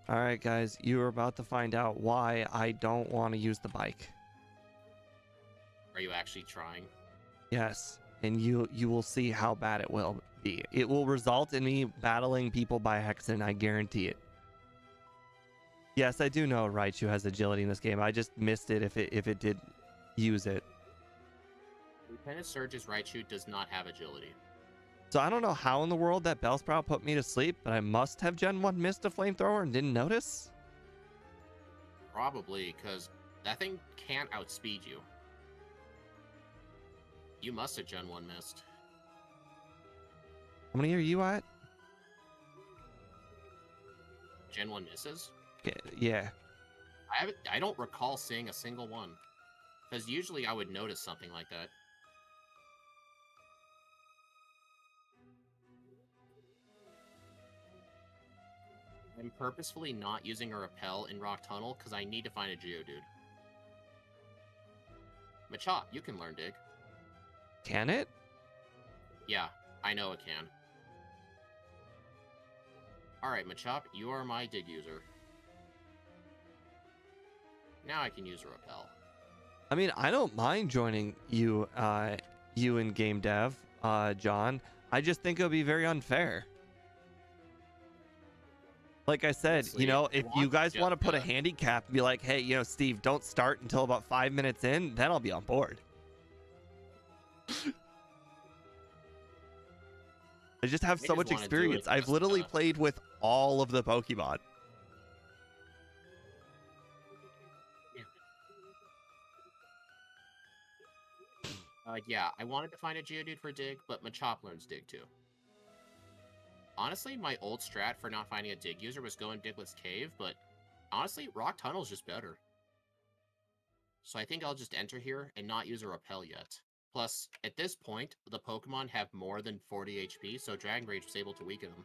All right, guys, you are about to find out why I don't want to use the bike. Are you actually trying? Yes, and you will see how bad it will be. It will result in me battling people by Hexen, I guarantee it. Yes, I do know Raichu has agility in this game. I just missed it if it did use it. Lieutenant Surge's Raichu does not have agility. So I don't know how in the world that Bellsprout put me to sleep, but I must have Gen 1 missed a flamethrower and didn't notice. Probably, because that thing can't outspeed you. You must have Gen 1 missed. How many are you at? Gen 1 misses? Yeah. I don't recall seeing a single one. Because usually I would notice something like that. I'm purposefully not using a repel in Rock Tunnel because I need to find a Geodude. Machop, you can learn Dig. Can it? Yeah, I know it can. Alright, Machop, you are my Dig user. Now I can use a repel. I mean, I don't mind joining you in game dev, John. I just think it would be very unfair. Like I said, Honestly, you know, if you guys want to put a Jessica. handicap and be like, hey, you know, Steve, don't start until about 5 minutes in, then I'll be on board. I just have so much wanna do it experience. I've just, literally played with all of the Pokemon. Yeah, I wanted to find a Geodude for Dig, but Machop learns Dig too. Honestly, my old strat for not finding a Dig user was go in Diglett's Cave, but honestly, Rock Tunnel's just better. So I think I'll just enter here and not use a Repel yet. Plus, at this point, the Pokemon have more than 40 HP, so Dragon Rage was able to weaken them.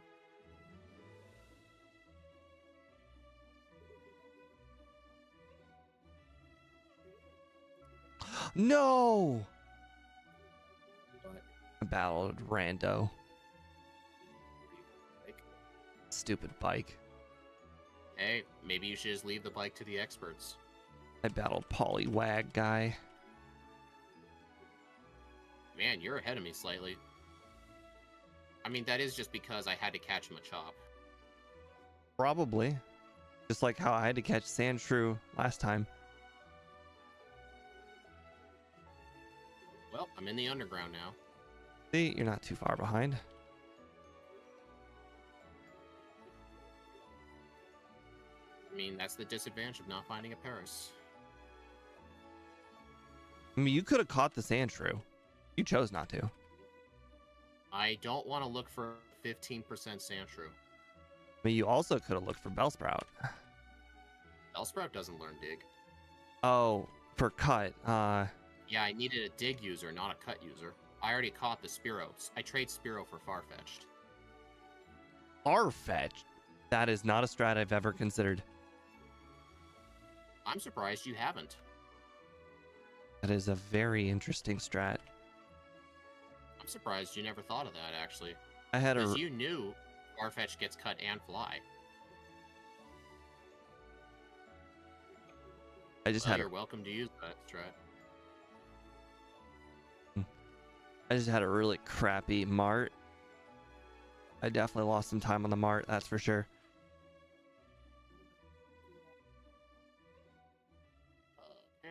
No! But, I battled Rando. like, Stupid bike. hey, maybe you should just leave the bike to the experts. I battled Poliwag guy. Man, you're ahead of me slightly. I mean, that is just because I had to catch Machop. Probably. Just like how I had to catch Sandshrew last time. Well, I'm in the underground now. See, you're not too far behind. I mean, that's the disadvantage of not finding a Paris. I mean, you could have caught the Sandshrew. You chose not to. I don't want to look for 15% Sandshrew. I mean, you also could have looked for Bellsprout. Bellsprout doesn't learn Dig. Oh, for cut. Yeah, I needed a Dig user, not a Cut user. I already caught the Spearow. I trade Spearow for Farfetch'd. Farfetch'd? That is not a strat I've ever considered. I'm surprised you haven't. That is a very interesting strat. I'm surprised you never thought of that, actually. I had Because a... you knew Farfetch gets cut and fly. I just Well, had you're welcome to use that strat. I just had a really crappy Mart. I definitely lost some time on the mart, that's for sure. Okay.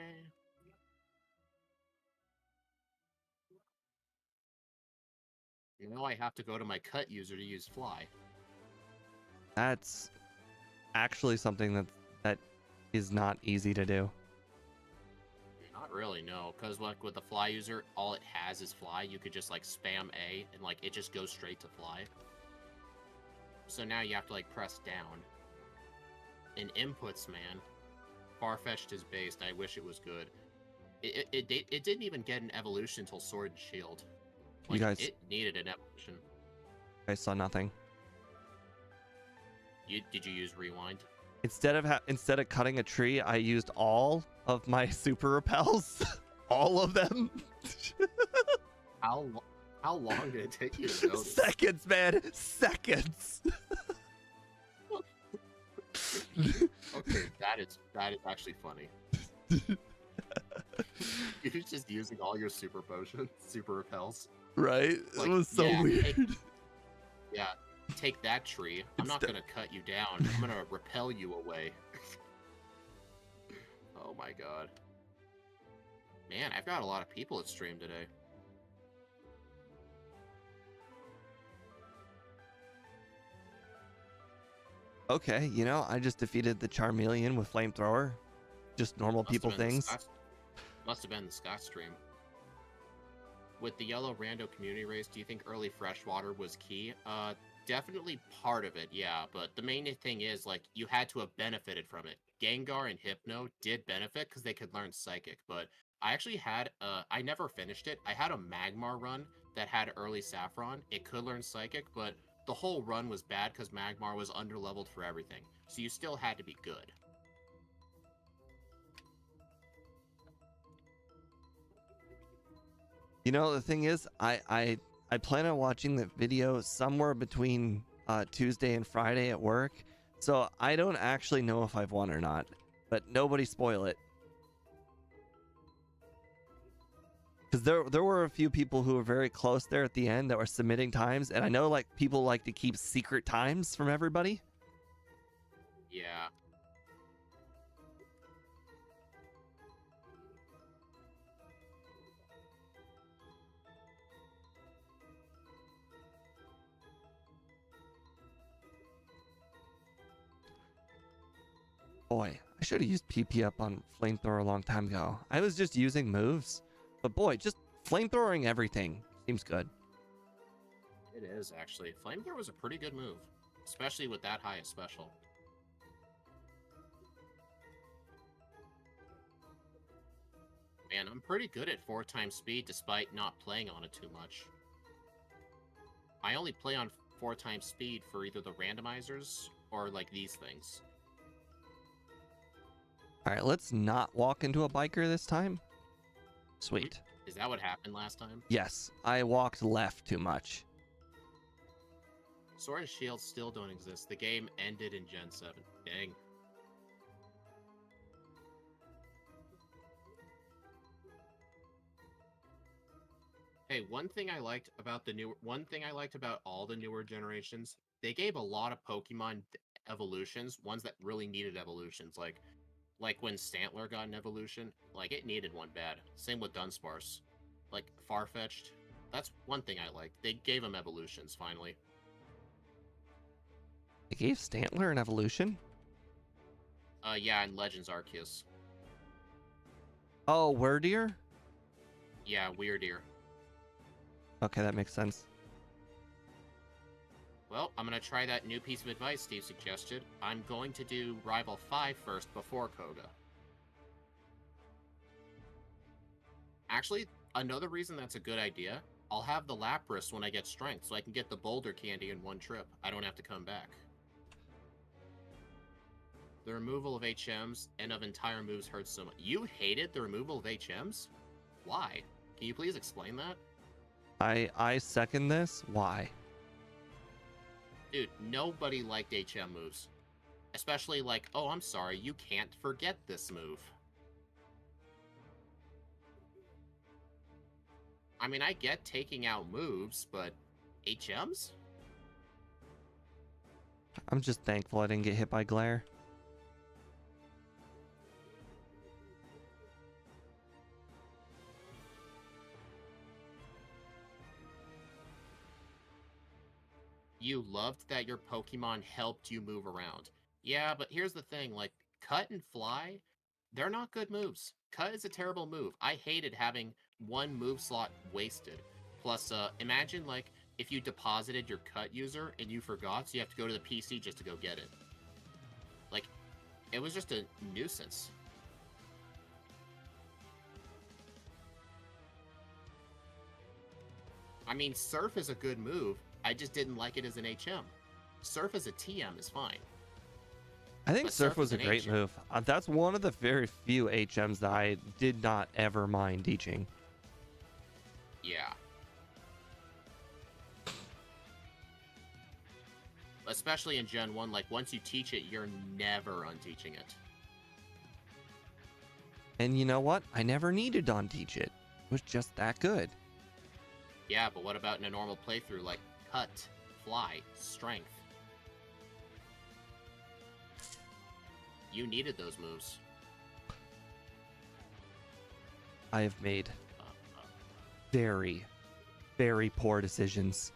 Now I have to go to my cut user to use fly. That's actually something that is not easy to do. Not really, no, because like with the fly user, all it has is fly. You could just like spam A and like it just goes straight to fly. So now you have to like press down. In inputs, man, Farfetch'd is based. I wish it was good. It didn't even get an evolution until Sword and Shield. Like, You guys, it needed an evolution. I saw nothing. Did you use rewind? Instead of cutting a tree, I used all of my super repels, all of them. How long did it take you to notice? Seconds, man, seconds. Okay, that is actually funny. You're just using all your super potions, super repels. Right? Like, it was so weird. Take that tree. I'm not gonna cut you down. I'm gonna repel you away. Oh my god. Man, I've got a lot of people at stream today. Okay, you know, I just defeated the Charmeleon with flamethrower. Just normal people things. Must have been the Scott stream. With the yellow rando community race, do you think early freshwater was key? Definitely part of it, yeah. But the main thing is, like, you had to have benefited from it. Gengar and Hypno did benefit because they could learn Psychic. But I actually had, I never finished it. I had a Magmar run that had early Saffron. It could learn Psychic, but the whole run was bad because Magmar was underleveled for everything. So you still had to be good. You know, the thing is, I plan on watching the video somewhere between Tuesday and Friday at work, so I don't actually know if I've won or not. But nobody spoil it, because there were a few people who were very close there at the end that were submitting times, and I know like people like to keep secret times from everybody. Yeah. Boy, I should have used PP up on flamethrower a long time ago. I was just using moves, but boy, just flamethrowing everything seems good. It is, actually. Flamethrower was a pretty good move, especially with that high a special. Man, I'm pretty good at 4x speed despite not playing on it too much. I only play on 4x speed for either the randomizers or, like, these things. All right, let's not walk into a biker this time. Sweet. Is that what happened last time? Yes, I walked left too much. Sword and Shield still don't exist. The game ended in Gen 7. Dang. Hey, one thing I liked about all the newer generations, they gave a lot of Pokemon evolutions, ones that really needed evolutions, like when Stantler got an evolution, like it needed one bad. Same with Dunsparce. Like Farfetch'd. That's one thing I liked. They gave him evolutions finally. They gave Stantler an evolution? Yeah, in Legends Arceus. Oh, Wordier? Yeah, Weirdeer. Okay, that makes sense. Well, I'm gonna try that new piece of advice Steve suggested. I'm going to do Rival 5 first before Koga. Actually, another reason that's a good idea, I'll have the Lapras when I get Strength, so I can get the Boulder Candy in one trip. I don't have to come back. The removal of HMs and of entire moves hurts so much. You hated the removal of HMs? Why? Can you please explain that? I second this. Why? Dude, nobody liked HM moves. Especially like, oh, I'm sorry, you can't forget this move. I mean, I get taking out moves, but HMs? I'm just thankful I didn't get hit by glare. You loved that your Pokemon helped you move around. Yeah, but here's the thing, like, Cut and Fly, they're not good moves. Cut is a terrible move. I hated having one move slot wasted. Plus, imagine, like, if you deposited your Cut user and you forgot, so you have to go to the PC just to go get it. Like, it was just a nuisance. I mean, Surf is a good move. I just didn't like it as an HM. Surf as a TM is fine. I think But Surf Surf was is a an great HM. move. That's one of the very few HMs that I did not ever mind teaching. Yeah. Especially in Gen 1, like, once you teach it, you're never unteaching it. And you know what? I never needed to unteach it. It was just that good. Yeah, but what about in a normal playthrough, like Cut, Fly, Strength? You needed those moves. I have made very, very poor decisions.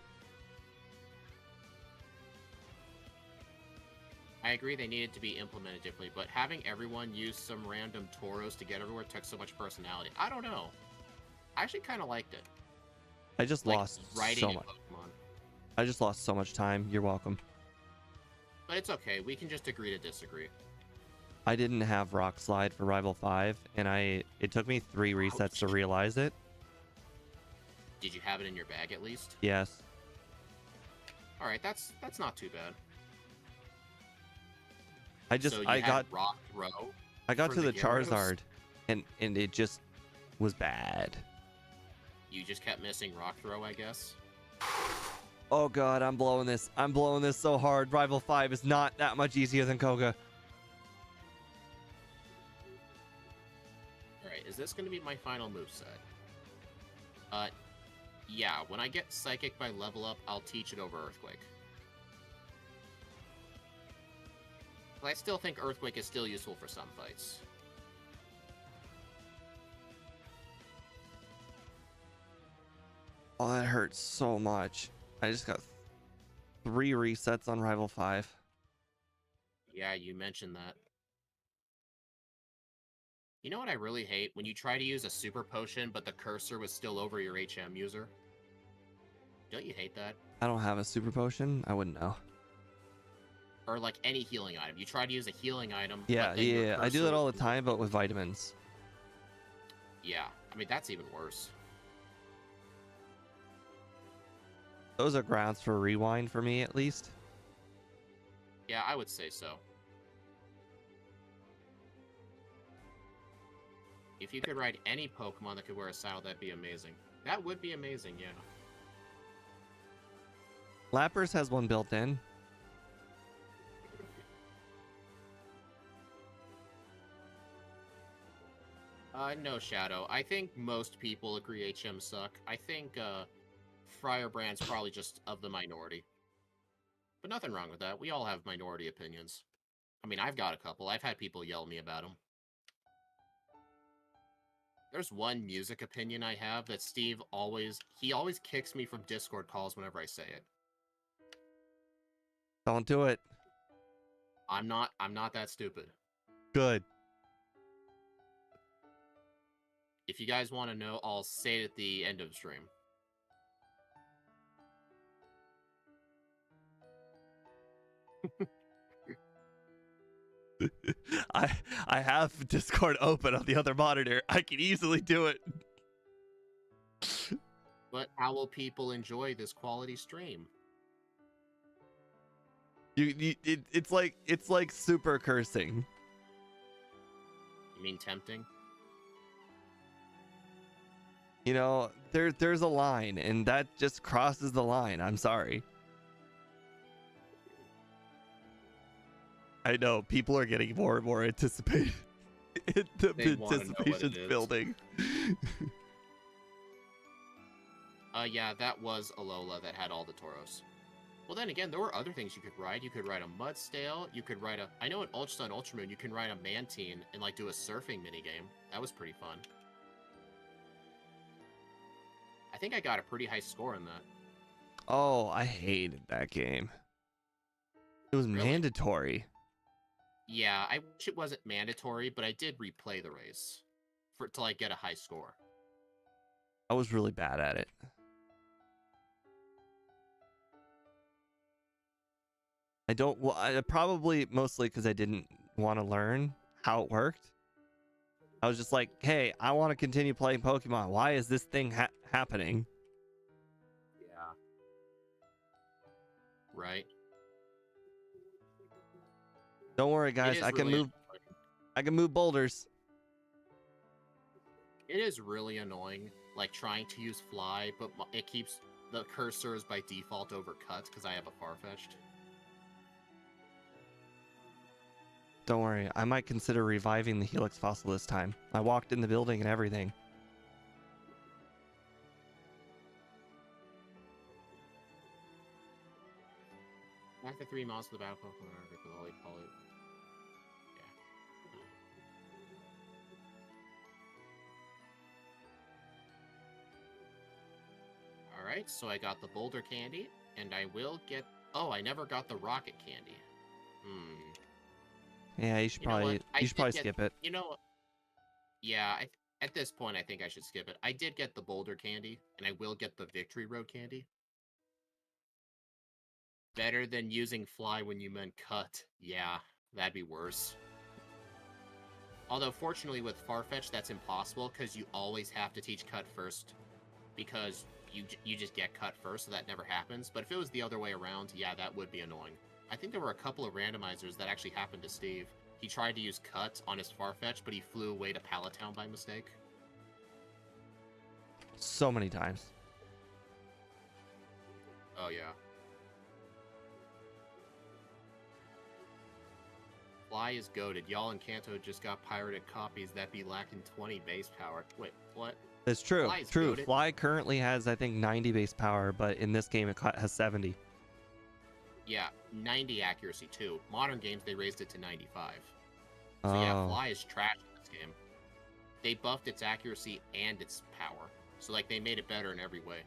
I agree they needed to be implemented differently, but having everyone use some random Tauros to get everywhere took so much personality. I don't know. I actually kind of liked it. I just Like, lost writing so in much. Pokemon. I just lost so much time. You're welcome. But it's okay. We can just agree to disagree. I didn't have Rock Slide for Rival 5, and it took me 3 resets to realize it. Did you have it in your bag at least? Yes. All right, that's not too bad. I just So you I had got Rock Throw. I got for to the Gyarados? Charizard, and it just was bad. You just kept missing Rock Throw, I guess. Oh god, I'm blowing this. I'm blowing this so hard. Rival 5 is not that much easier than Koga. Alright, is this going to be my final moveset? Yeah, when I get Psychic by level up, I'll teach it over Earthquake. But I still think Earthquake is still useful for some fights. Oh, that hurts so much. I just got 3 resets on Rival 5. Yeah, you mentioned that. You know what I really hate? When you try to use a super potion, but the cursor was still over your HM user. Don't you hate that? I don't have a super potion. I wouldn't know. Or like any healing item. You try to use a healing item. Yeah, but then your yeah. I do cursor that all the was- time, but with vitamins. Yeah, I mean, that's even worse. Those are grounds for rewind for me, at least. Yeah, I would say so. If you could ride any Pokemon that could wear a saddle, that'd be amazing. That would be amazing, yeah. Lapras has one built in. No, Shadow. I think most people agree HM suck. I think, Firebrand's probably just of the minority. But nothing wrong with that. We all have minority opinions. I mean, I've got a couple. I've had people yell at me about them. There's one music opinion I have that Steve always kicks me from Discord calls whenever I say it. Don't do it. I'm not that stupid. Good. If you guys want to know, I'll say it at the end of the stream. I have Discord open on the other monitor. I can easily do it. But how will people enjoy this quality stream? It's like super cursing. You mean tempting? You know, there's a line, and that just crosses the line. I'm sorry. I know people are getting more and more anticipated. The They wanna know what it anticipation's is. building. Yeah, that was Alola that had all the Tauros. Well, then again, there were other things you could ride. You could ride a Mudstale. You could ride a... I know in Ultra Sun Ultra Moon, you can ride a Mantine and, like, do a surfing minigame. That was pretty fun. I think I got a pretty high score in that. Oh, I hated that game. It was Really? mandatory. Yeah, I wish it wasn't mandatory, but I did replay the race to, like, get a high score. I was really bad at it. Probably mostly because I didn't want to learn how it worked. I was just like, hey, I want to continue playing Pokemon. Why is this thing happening? Yeah. Right. Don't worry, guys. I can move boulders. It is really annoying, like, trying to use Fly, but it keeps the cursors by default over Cut because I have a Farfetch'd. Don't worry, I might consider reviving the Helix fossil this time. I walked in the building and everything. Back to 3 miles to the battle Pokemon Arc, with all you call it. Yeah. Alright, so I got the Boulder Candy, and I will get... Oh, I never got the Rocket Candy. Yeah, you should probably skip it. You know, yeah, at this point, I think I should skip it. I did get the Boulder Candy, and I will get the Victory Road Candy. Better than using Fly when you meant Cut. Yeah, that'd be worse. Although, fortunately, with Farfetch, that's impossible, because you always have to teach Cut first. Because you just get Cut first, so that never happens. But if it was the other way around, yeah, that would be annoying. I think there were a couple of randomizers that actually happened to Steve. He tried to use Cut on his Farfetch, but he flew away to Palatown by mistake. So many times. Oh, yeah. Fly is goated. Y'all in Kanto just got pirated copies that be lacking 20 base power. Wait, what? It's true. Fly is True. goated? Fly currently has, I think, 90 base power, but in this game it has 70. Yeah, 90 accuracy too. Modern games, they raised it to 95. So yeah, Fly is trash in this game. They buffed its accuracy and its power. So like, they made it better in every way.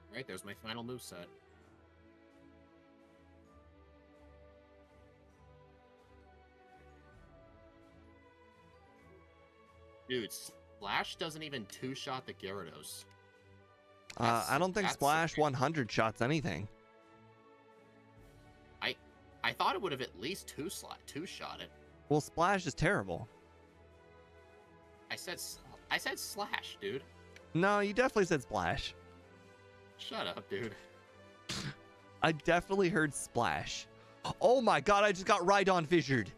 Alright, there's my final moveset. Dude, Splash doesn't even two-shot the Gyarados. I don't think Splash 100 shots anything. I thought it would have at least two-shot it. Well, Splash is terrible. I said Slash, dude. No, you definitely said Splash. Shut up, dude. I definitely heard Splash. Oh my god, I just got Rhydon fissured.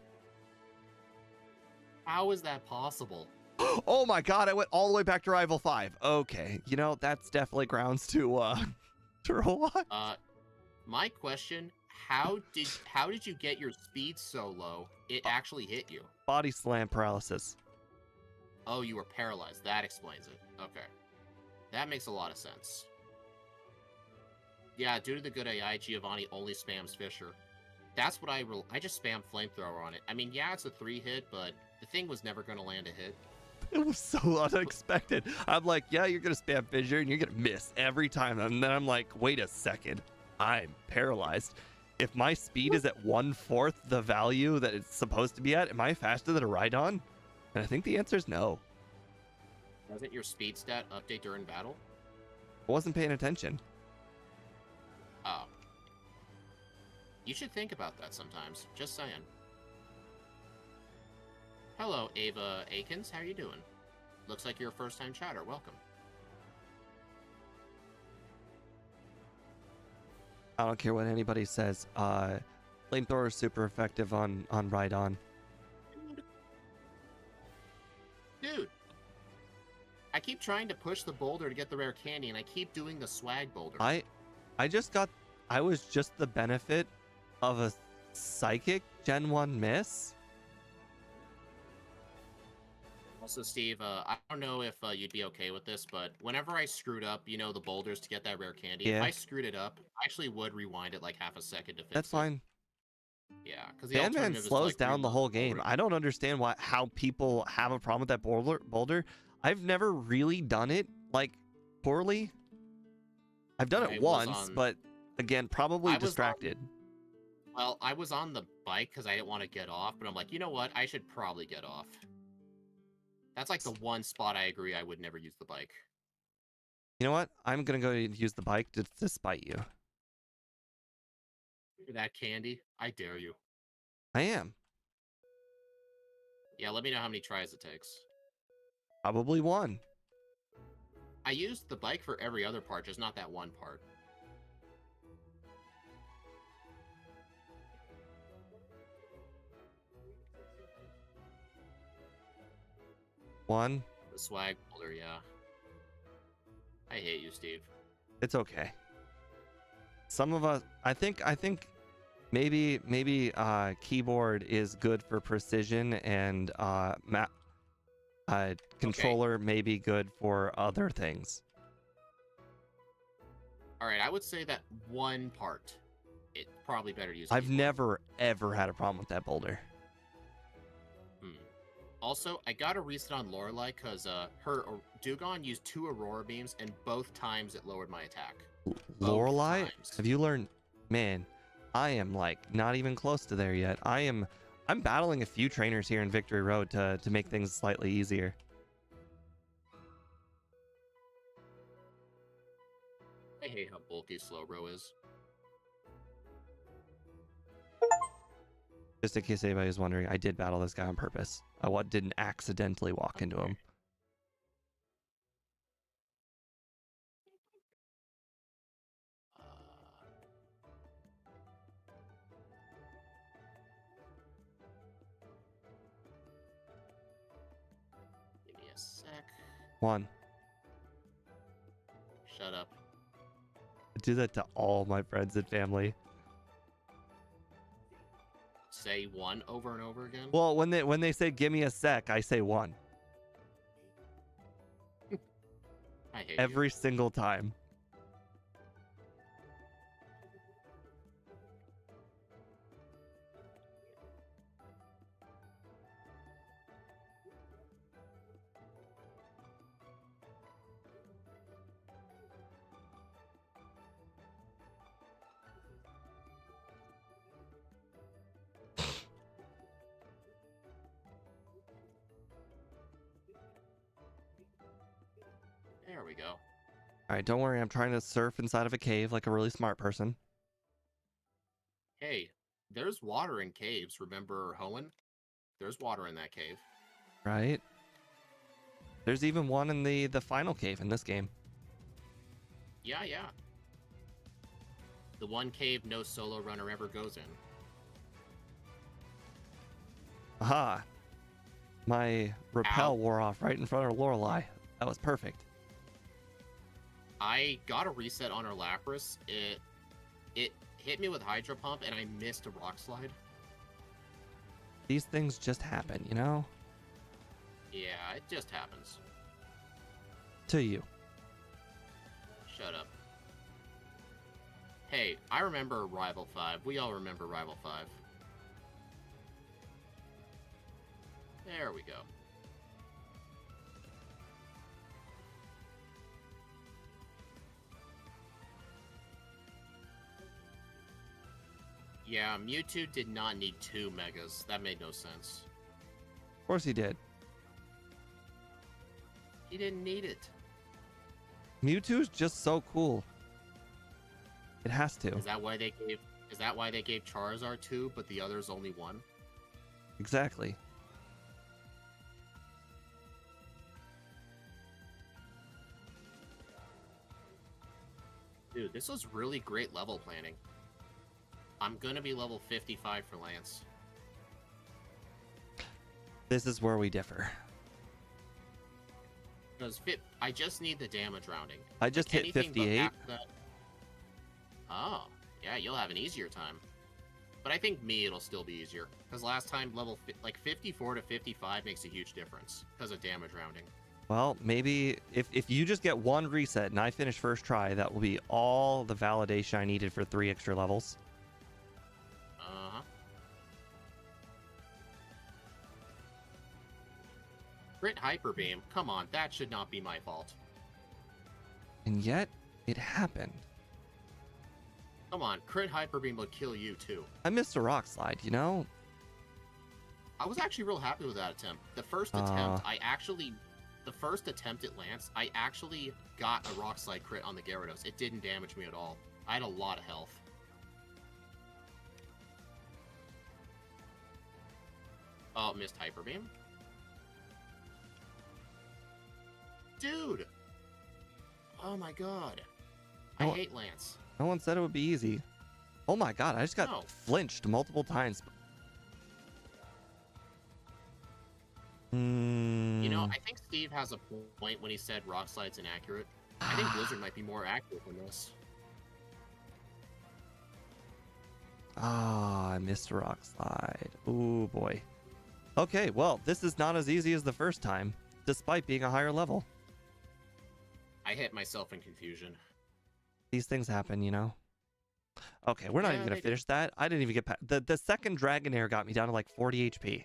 How is that possible? Oh my god, I went all the way back to Rival 5. Okay, you know, that's definitely grounds to roll on. My question, how did you get your speed so low it actually hit you? Body slam paralysis. Oh, you were paralyzed. That explains it. Okay. That makes a lot of sense. Yeah, due to the good AI, Giovanni only spams Fisher. That's what I just spam Flamethrower on it. I mean, yeah, it's a 3-hit, but the thing was never going to land a hit. It was so unexpected. I'm like, yeah, you're going to spam Fissure and you're going to miss every time. And then I'm like, wait a second. I'm paralyzed. If my speed is at 1/4 the value that it's supposed to be at, am I faster than a Rhydon? And I think the answer is no. Doesn't your speed stat update during battle? I wasn't paying attention. Oh. You should think about that sometimes. Just saying. Hello, Ava Akins. How are you doing? Looks like you're a first-time chatter. Welcome. I don't care what anybody says. Flamethrower is super effective on Rhydon. Dude, I keep trying to push the boulder to get the rare candy, and I keep doing the swag boulder. I was just the benefit of a psychic Gen 1 miss. Also, Steve, I don't know if you'd be okay with this, but whenever I screwed up, you know, the boulders to get that rare candy, if Yeah. I screwed it up, I actually would rewind it like half a second to fix That's it. fine. Yeah, because the Sandman alternative is to, slows like, down the reload whole the boulder. game. I don't understand how people have a problem with that boulder. I've never really done it like poorly. I've done it once, but again, probably distracted. Well, I was on the bike because I didn't want to get off, but I'm like, you know what? I should probably get off. That's like the one spot I agree I would never use the bike. You know what? I'm gonna go use the bike to spite you. That candy, I dare you. I am. Yeah, let me know how many tries it takes. Probably one. I used the bike for every other part, just not that one part. One. The swag boulder, yeah. I hate you, Steve. It's okay. Some of us, I think maybe keyboard is good for precision, and controller may be good for other things. All right, I would say that one part, it's probably better to use. I've never ever had a problem with that boulder. Also, I got a reset on Lorelei because her Dugong used 2 Aurora beams, and both times it lowered my attack. Lorelei? Have you learned? Man, I am like not even close to there yet. I'm battling a few trainers here in Victory Road to make things slightly easier. I hate how bulky Slowbro is. Just in case anybody was wondering, I did battle this guy on purpose. I didn't accidentally walk into him. Give me a sec. One. Shut up. I do that to all my friends and family. Say one over and over again? Well, when they say give me a sec, I say one. I hate every single time. There we go. All right, don't worry. I'm trying to surf inside of a cave like a really smart person. Hey, there's water in caves. Remember Hoenn? There's water in that cave. Right. There's even one in the final cave in this game. Yeah. The one cave no solo runner ever goes in. Aha. My repel wore off right in front of Lorelei. That was perfect. I got a reset on her Lapras. It hit me with Hydro Pump, and I missed a Rock Slide. These things just happen, you know? Yeah, it just happens. To you. Shut up. Hey, I remember Rival 5. We all remember Rival 5. There we go. Yeah, Mewtwo did not need 2 Megas. That made no sense. Of course he did. He didn't need it. Mewtwo's just so cool. It has to. Is that why they gave Charizard 2, but the others only 1? Exactly. Dude, this was really great level planning. I'm gonna be level 55 for Lance. This is where we differ. Because I just need the damage rounding. I just hit Anything but 58. after that. Oh, yeah, you'll have an easier time. But I think it'll still be easier. Because last time, like 54 to 55 makes a huge difference because of damage rounding. Well, maybe if you just get one reset and I finish first try, that will be all the validation I needed for 3 extra levels. Uh-huh. Crit Hyper Beam. Come on, that should not be my fault. And yet, it happened. Come on, Crit Hyper Beam would kill you too. I missed a rock slide, you know? I was actually real happy with that attempt. The first attempt, the first attempt at Lance, I actually got a rock slide crit on the Gyarados. It didn't damage me at all. I had a lot of health. Oh, missed Hyper Beam. Dude! Oh my god. I hate Lance. No one said it would be easy. Oh my god, I just got flinched multiple times. You know, I think Steve has a point when he said rock slide's inaccurate. I think Blizzard might be more accurate than this. Ah, I missed a rock slide. Ooh, boy. Okay, well, this is not as easy as the first time, despite being a higher level. I hit myself in confusion. These things happen, you know? Okay, we're not even going to finish that. I didn't even get past... The second Dragonair got me down to like 40 HP.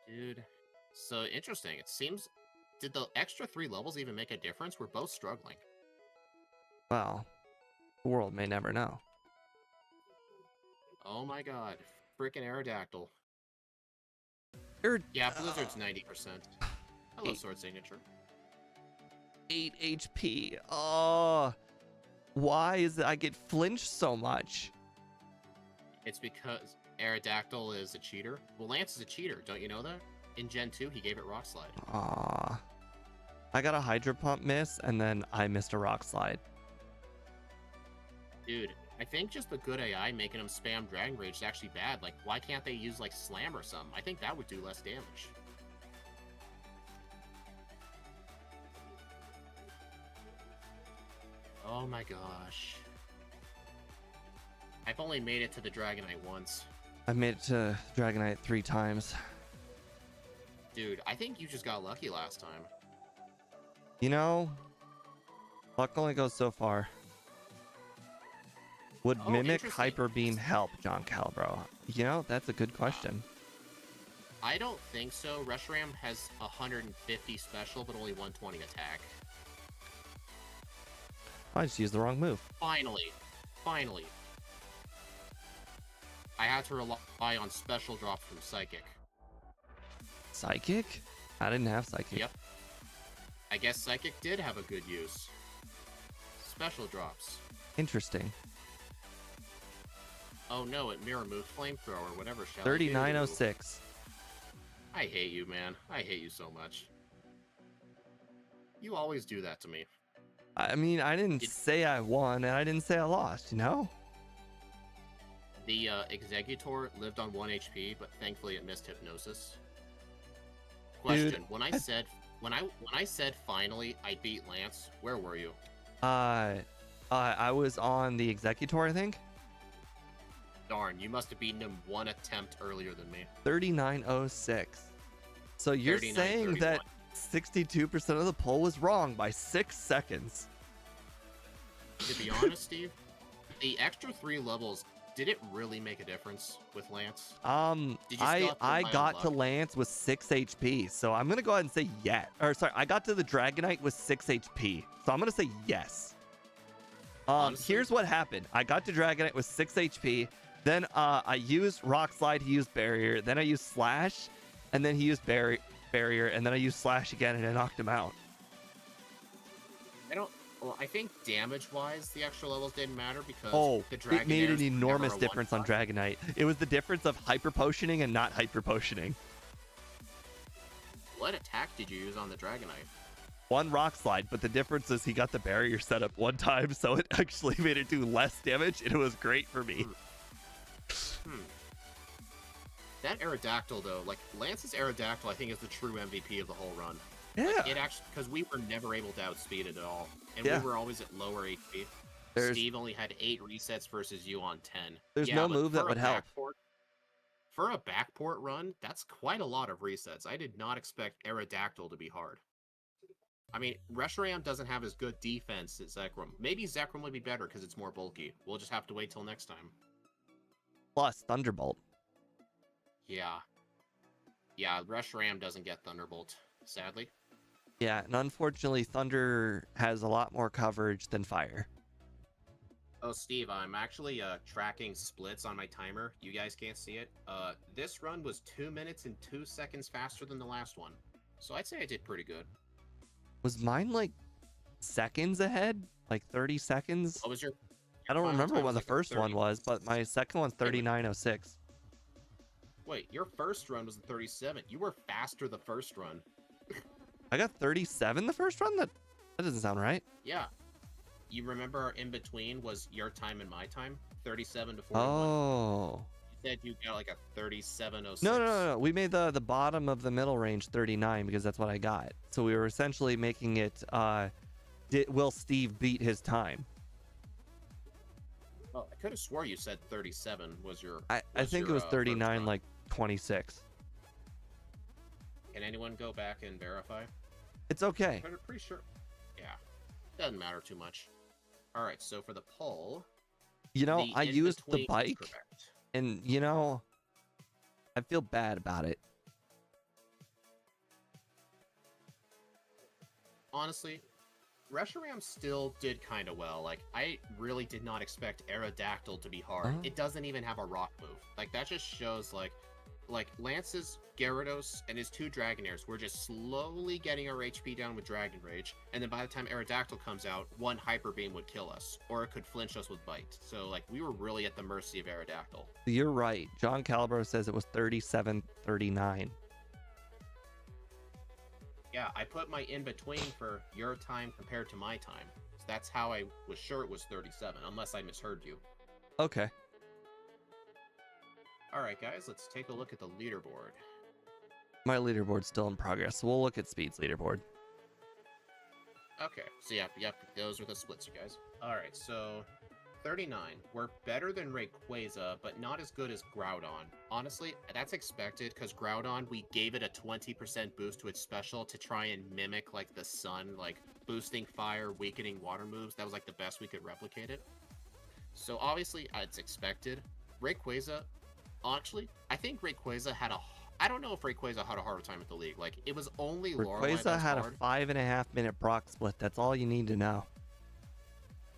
Dude, so interesting. It seems... Did the extra 3 levels even make a difference? We're both struggling. Well, the world may never know. Oh my god. Freaking Aerodactyl. Yeah, Blizzard's 90%. Hello, Sword Signature. 8 HP. Oh, why is it I get flinched so much? It's because Aerodactyl is a cheater. Well, Lance is a cheater. Don't you know that? In Gen 2, he gave it Rock Slide. Ah, I got a Hydro Pump miss, and then I missed a Rock Slide. Dude, I think just the good AI making him spam Dragon Rage is actually bad. Like, why can't they use, like, Slam or something? I think that would do less damage. Oh my gosh. I've only made it to the Dragonite once. I've made it to Dragonite 3 times. Dude, I think you just got lucky last time. You know, luck only goes so far. Would Mimic Hyper Beam help, John Calbro? You know, that's a good question. I don't think so. Reshiram has 150 special, but only 120 attack. I just used the wrong move. Finally. I had to rely on special drops from Psychic. Psychic? I didn't have Psychic. Yep. I guess Psychic did have a good use. Special drops. Interesting. Oh no, it mirror moved Flamethrower, whatever shall 3906. I hate you, man. I hate you so much. You always do that to me. I mean, I didn't say I won, and I didn't say I lost, you know? The Executor lived on 1 HP, but thankfully it missed Hypnosis. Question: Dude, when I said finally I beat Lance, where were you? I was on the Executor, I think. Darn, you must have beaten him 1 attempt earlier than me. 3906. So you're saying that 62% of the poll was wrong by 6 seconds. To be honest, Steve, the extra 3 levels, did it really make a difference with Lance? I got to Lance with 6 HP, so I'm gonna go ahead and say yes. Or sorry, I got to the Dragonite with 6 HP, so I'm gonna say yes. Here's what happened. I got to Dragonite with 6 HP. Then I used Rock Slide, he used Barrier. Then I used Slash, and then he used Barrier, and then I used Slash again, and I knocked him out. Well, I think damage-wise, the extra levels didn't matter because the Dragonairs it made an enormous difference on Dragonite. It was the difference of Hyper Potioning and not Hyper Potioning. What attack did you use on the Dragonite? 1 Rock Slide, but the difference is he got the Barrier set up 1 time, so it actually made it do less damage, and it was great for me. That Aerodactyl, though, like, Lance's Aerodactyl, I think, is the true MVP of the whole run. Yeah. Like, it actually, because we were never able to outspeed it at all. And we were always at lower HP. Steve only had 8 resets versus you on 10. There's no move that would help. For a backport run, that's quite a lot of resets. I did not expect Aerodactyl to be hard. I mean, Reshiram doesn't have as good defense as Zekrom. Maybe Zekrom would be better because it's more bulky. We'll just have to wait till next time. Plus Thunderbolt. Yeah. Yeah, Reshiram doesn't get Thunderbolt, sadly. Yeah, and unfortunately, Thunder has a lot more coverage than Fire. Oh, Steve, I'm actually tracking splits on my timer. You guys can't see it. This run was 2 minutes and 2 seconds faster than the last one. So I'd say I did pretty good. Was mine like seconds ahead? Like 30 seconds? What was your I don't remember what the first one was, but my second one's 39:06. Wait, your first run was 37. You were faster the first run. I got 37 the first run? That doesn't sound right. Yeah. You remember our in-between was your time and my time? 37 to 41. Oh. You said you got like a 37:06. No. We made the bottom of the middle range 39 because that's what I got. So we were essentially making it, will Steve beat his time? Well, I could have swore you said 37 was your... I think it was 39, like 26. Can anyone go back and verify? It's okay. I'm pretty sure. Yeah. Doesn't matter too much. Alright, so for the poll... You know, I used the bike, and, you know, I feel bad about it. Honestly, Reshiram still did kind of well. Like, I really did not expect Aerodactyl to be hard. It doesn't even have a rock move. Like, that just shows, like Lance's Gyarados and his 2 Dragonairs were just slowly getting our HP down with Dragon Rage, and then by the time Aerodactyl comes out, 1 Hyper Beam would kill us, or it could flinch us with Bite. So, like, we were really at the mercy of Aerodactyl. You're right. John Calibro says it was 37:39. Yeah, I put my in-between for your time compared to my time. So that's how I was sure it was 37, unless I misheard you. Okay. Alright, guys, let's take a look at the leaderboard. My leaderboard's still in progress, so we'll look at Speed's leaderboard. Okay, so yep, those are the splits, you guys. Alright, so 39. We're better than Rayquaza, but not as good as Groudon. Honestly, that's expected, because Groudon, we gave it a 20% boost to its special to try and mimic, like, the sun, like, boosting fire, weakening water moves. That was, like, the best we could replicate it. So, obviously, it's expected. Rayquaza... Actually, I think Rayquaza had a... I don't know if Rayquaza had a harder time at the league. Like, it was only Lorelei Rayquaza had a 5.5 minute Brock split. That's all you need to know.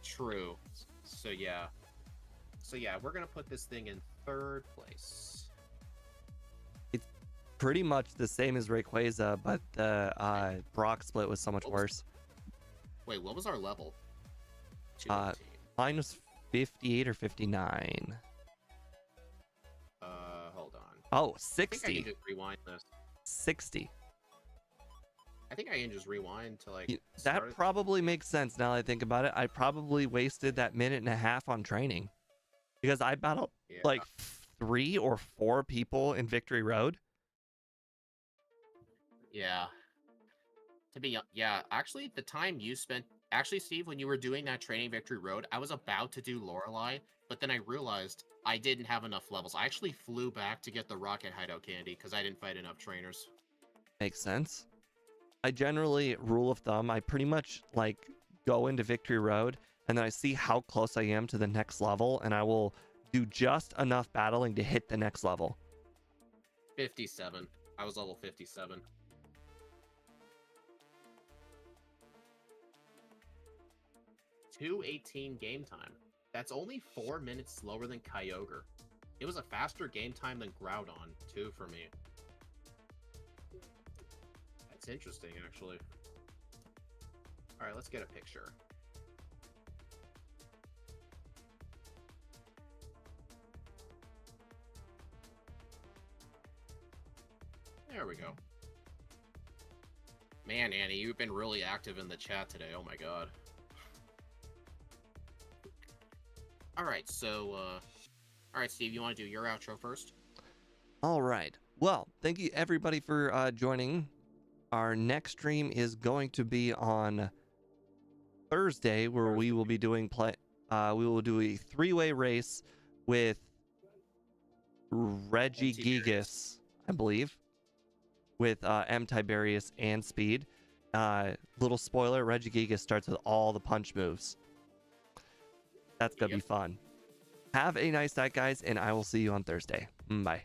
True. So, yeah. We're going to put this thing in 3rd place. It's pretty much the same as Rayquaza, but the Brock split was so much worse. Wait, what was our level? Mine was 58 or 59. Hold on. Oh, 60. I think I can just rewind this. 60. I think I can just rewind to like... That probably makes sense now that I think about it. I probably wasted that minute and a half on training. Because I battled like 3 or 4 people in Victory Road. Yeah. Actually, the time you spent... Actually, Steve, when you were doing that training Victory Road, I was about to do Lorelei, but then I realized I didn't have enough levels. I actually flew back to get the Rocket Hideout candy because I didn't fight enough trainers. Makes sense. I generally, rule of thumb, I pretty much like go into Victory Road and then I see how close I am to the next level and I will do just enough battling to hit the next level. 57. I was level 57. .218 game time. That's only 4 minutes slower than Kyogre. It was a faster game time than Groudon, too, for me. That's interesting, actually. Alright, let's get a picture. There we go. Man, Annie, you've been really active in the chat today. Oh my god. Alright, so, alright, Steve, you want to do your outro first? All right. Well, thank you everybody for joining. Our next stream is going to be on Thursday, where we will be doing we will do a 3-way race with Reggie Gigas, I believe, with M Tiberius and Speed. Little spoiler, Reggie Gigas starts with all the punch moves. That's gonna be fun. Have a nice night, guys, and I will see you on Thursday. Bye.